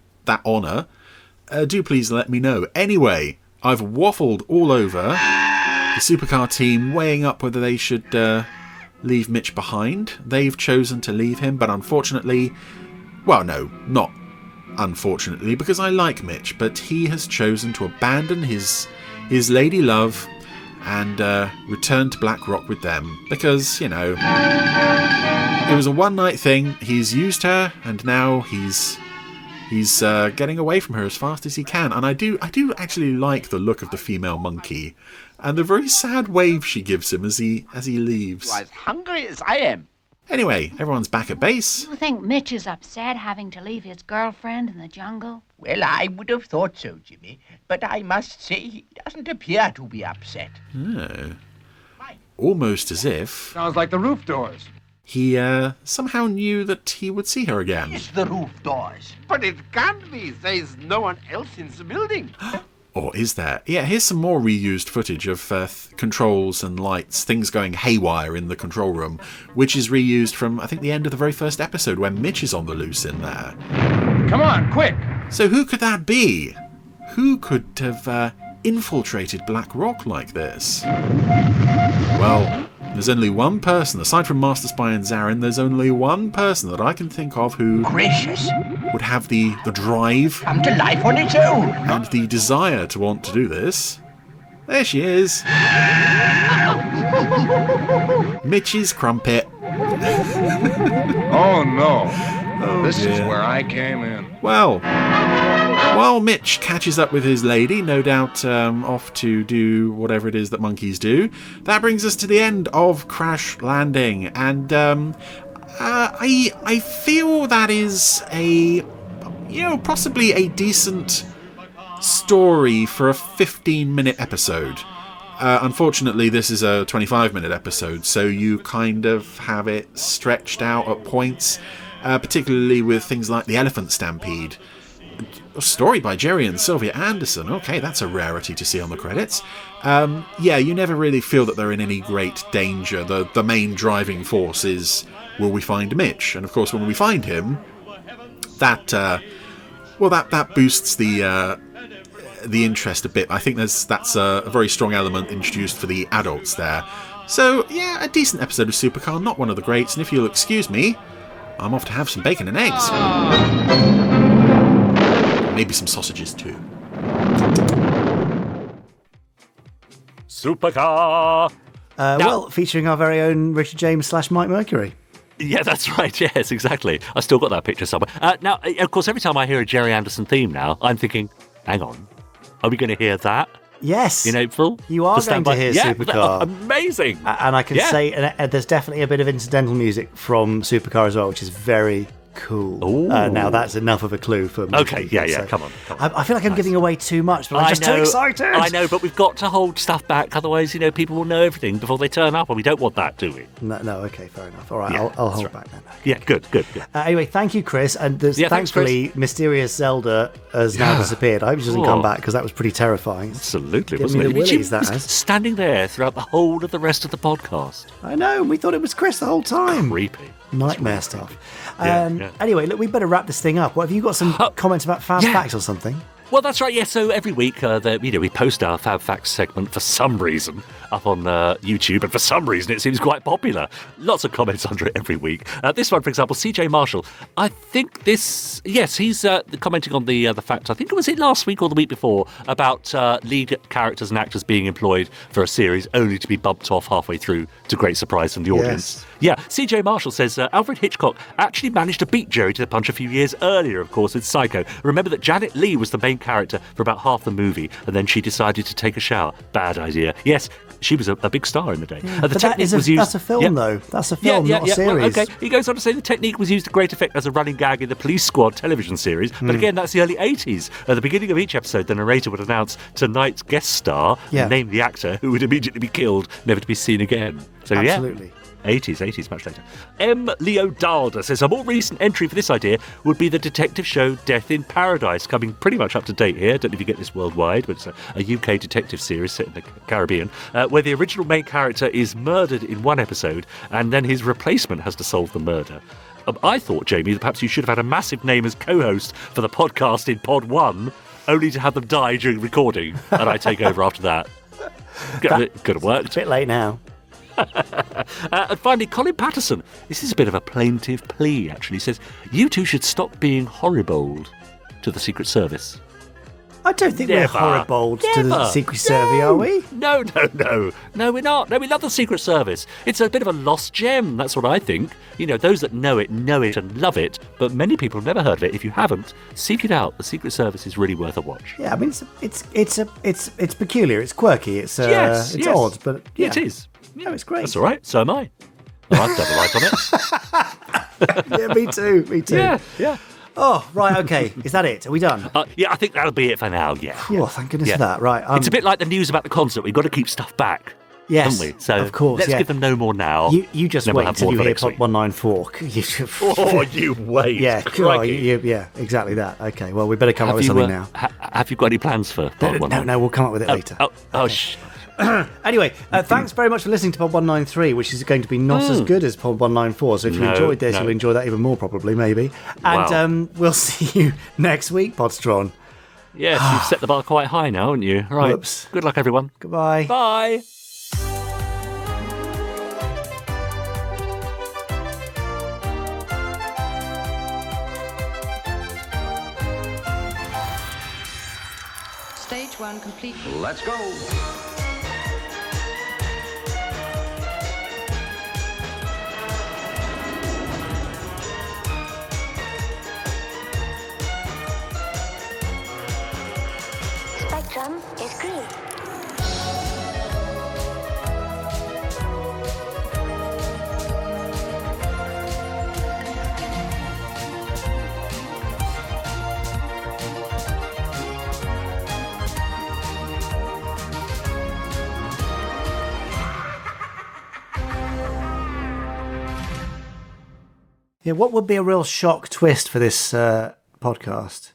honour, do please let me know. Anyway, I've waffled all over the Supercar team, weighing up whether they should leave Mitch behind. They've chosen to leave him, but unfortunately... Well, no, not unfortunately, because I like Mitch, but he has chosen to abandon his lady love and return to Black Rock with them. Because, you know, it was a one-night thing. He's used her, and now he's getting away from her as fast as he can. And I do actually like the look of the female monkey and the very sad wave she gives him as he leaves. You're as hungry as I am. Anyway, everyone's back at base. You think Mitch is upset having to leave his girlfriend in the jungle? Well, I would have thought so, Jimmy. But I must say he doesn't appear to be upset. Oh. Almost as if... Sounds like the roof doors. He somehow knew that he would see her again. It's the roof doors. But it can't be. There's no one else in the building. Or is there? Yeah, here's some more reused footage of controls and lights, things going haywire in the control room, which is reused from, I think, the end of the very first episode when Mitch is on the loose in there. Come on, quick! So who could that be? Who could have infiltrated Black Rock like this? Well, there's only one person, aside from Master Spy and Zarin, there's only one person that I can think of who would have the drive come to life on its own and the desire to want to do this. There she is. Mitch's crumpet. Oh no. Oh, this dear. is where I came in. Well, while Mitch catches up with his lady, no doubt off to do whatever it is that monkeys do, that brings us to the end of Crash Landing. And I feel that is possibly a decent story for a 15-minute episode. Unfortunately, this is a 25-minute episode, so you kind of have it stretched out at points, particularly with things like the Elephant Stampede. A story by Gerry and Sylvia Anderson. Okay, that's a rarity to see on the credits. You never really feel that they're in any great danger. The main driving force is, will we find Mitch? And of course, when we find him, that boosts the interest a bit. I think that's a very strong element introduced for the adults there. So yeah, a decent episode of Supercar, not one of the greats. And if you'll excuse me, I'm off to have some bacon and eggs. Maybe some sausages too. Supercar! Well, featuring our very own Richard James / Mike Mercury. Yeah, that's right. Yes, exactly. I still got that picture somewhere. Now, of course, every time I hear a Gerry Anderson theme now, I'm thinking, hang on, are we going to hear that? Yes. In April? You are going to hear Supercar. Amazing. And I can say, and there's definitely a bit of incidental music from Supercar as well, which is very cool. Now that's enough of a clue for me. Okay, yeah, come on. I feel like I'm giving away too much, but I'm just too excited. I know, but we've got to hold stuff back, otherwise, people will know everything before they turn up, and we don't want that, do we? No, okay, fair enough. All right, yeah, I'll hold back then. Yeah, good. Anyway, thank you, Chris. And thankfully, Mysterious Zelda has now disappeared. I hope she doesn't come back, because that was pretty terrifying. Absolutely, wasn't it? She was standing there throughout the whole of the rest of the podcast. I know, we thought it was Chris the whole time. Creepy. Nightmare stuff. Yeah. Anyway, look, we better wrap this thing up. What, have you got some comments about FAB Facts or something? Well, that's right, yes. So every week, we post our FAB Facts segment for some reason up on YouTube, and for some reason it seems quite popular. Lots of comments under it every week. This one, for example, CJ Marshall. I think he's commenting on the fact, I think it was last week or the week before, about lead characters and actors being employed for a series only to be bumped off halfway through to great surprise from the audience. Yeah, CJ Marshall says Alfred Hitchcock actually managed to beat Gerry to the punch a few years earlier, of course, with Psycho. Remember that Janet Leigh was the main character for about half the movie, and then she decided to take a shower. Bad idea. Yes, she was a big star in the day. But that's a film, though. That's a film, not a series. Well, okay. He goes on to say the technique was used to great effect as a running gag in the Police Squad television series. But again, that's the early 80s. At the beginning of each episode, the narrator would announce tonight's guest star and name the actor who would immediately be killed, never to be seen again. So, Absolutely. 80s, much later. M. Leo Dalder says a more recent entry for this idea would be the detective show Death in Paradise, coming pretty much up to date here. Don't know if you get this worldwide, but it's a UK detective series set in the Caribbean, where the original main character is murdered in one episode, and then his replacement has to solve the murder. I thought, Jamie, that perhaps you should have had a massive name as co-host for the podcast in Pod 1, only to have them die during recording, and I take over after that. Could have worked. A bit late now. And finally, Colin Patterson. This is a bit of a plaintive plea, actually. He says, you two should stop being horribold to the Secret Service. I don't think we're horribold to the Secret Service, are we? No, we're not. No, we love the Secret Service. It's a bit of a lost gem, that's what I think. You know, those that know it and love it, but many people have never heard of it. If you haven't, seek it out. The Secret Service is really worth a watch. Yeah, I mean, it's peculiar, it's quirky, it's odd, but yeah. It is. Yeah, it's great. That's all right. So am I. Well, I've double right on it. Yeah, me too. Yeah. Oh, right, okay. Is that it? Are we done? Yeah, I think that'll be it for now, yeah. Oh, thank goodness for that. Right. It's a bit like the news about the concert. We've got to keep stuff back. Yes, haven't we? So of course. Let's give them no more now. You just wait until you hear Pod 194. Oh, you wait. Yeah, exactly that. Okay, well, we better come up with something now. Have you got any plans for Pod 194? No, we'll come up with it later. Anyway, thanks very much for listening to Pod 193, which is going to be not as good as Pod 194. So if you enjoyed this, you'll enjoy that even more, probably, maybe. And we'll see you next week, Podsteron. Yes, you've set the bar quite high now, haven't you? Right. Whoops. Good luck, everyone. Goodbye. Bye. Stage 1 complete. Let's go. Spectrum is green. Yeah, what would be a real shock twist for this podcast?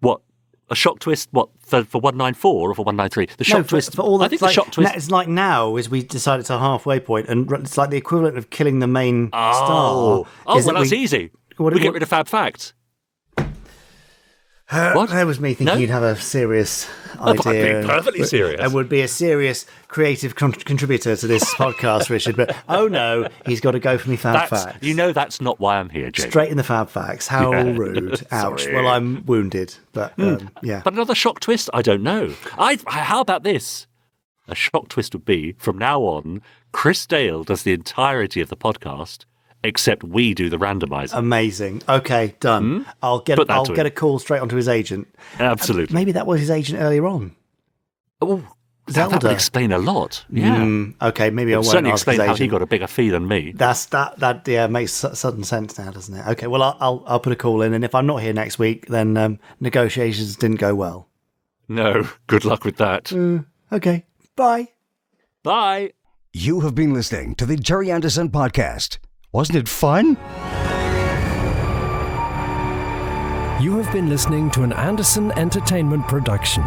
What? A shock twist? What, for 194 or for 193? The shock twist. For all I think the shock twist. It's like now is we decide it's a halfway point, and it's like the equivalent of killing the main star. Oh, well, that's easy. We get rid of FAB Fact. That was me thinking you'd have a serious idea. I'd be perfectly serious. And would be a serious creative contributor to this podcast, Richard. But no, he's got to go for me FAB Facts. You know that's not why I'm here, Jake. Straight in the FAB Facts. How rude. Ouch. Sorry. Well, I'm wounded. But yeah. But another shock twist? I don't know. How about this? A shock twist would be, from now on, Chris Dale does the entirety of the podcast, except we do the randomizer. Amazing. Okay, done. I'll get a call straight onto his agent. Absolutely. Maybe that was his agent earlier on. Oh, that would explain a lot. Yeah. Okay, maybe I won't certainly ask explain his how agent. he got a bigger fee than me. That makes sudden sense now, doesn't it? Okay, well I'll put a call in, and if I'm not here next week, then negotiations didn't go well. No, good luck with that. Okay, bye. Bye. You have been listening to the Gerry Anderson Podcast. Wasn't it fun? You have been listening to an Anderson Entertainment production.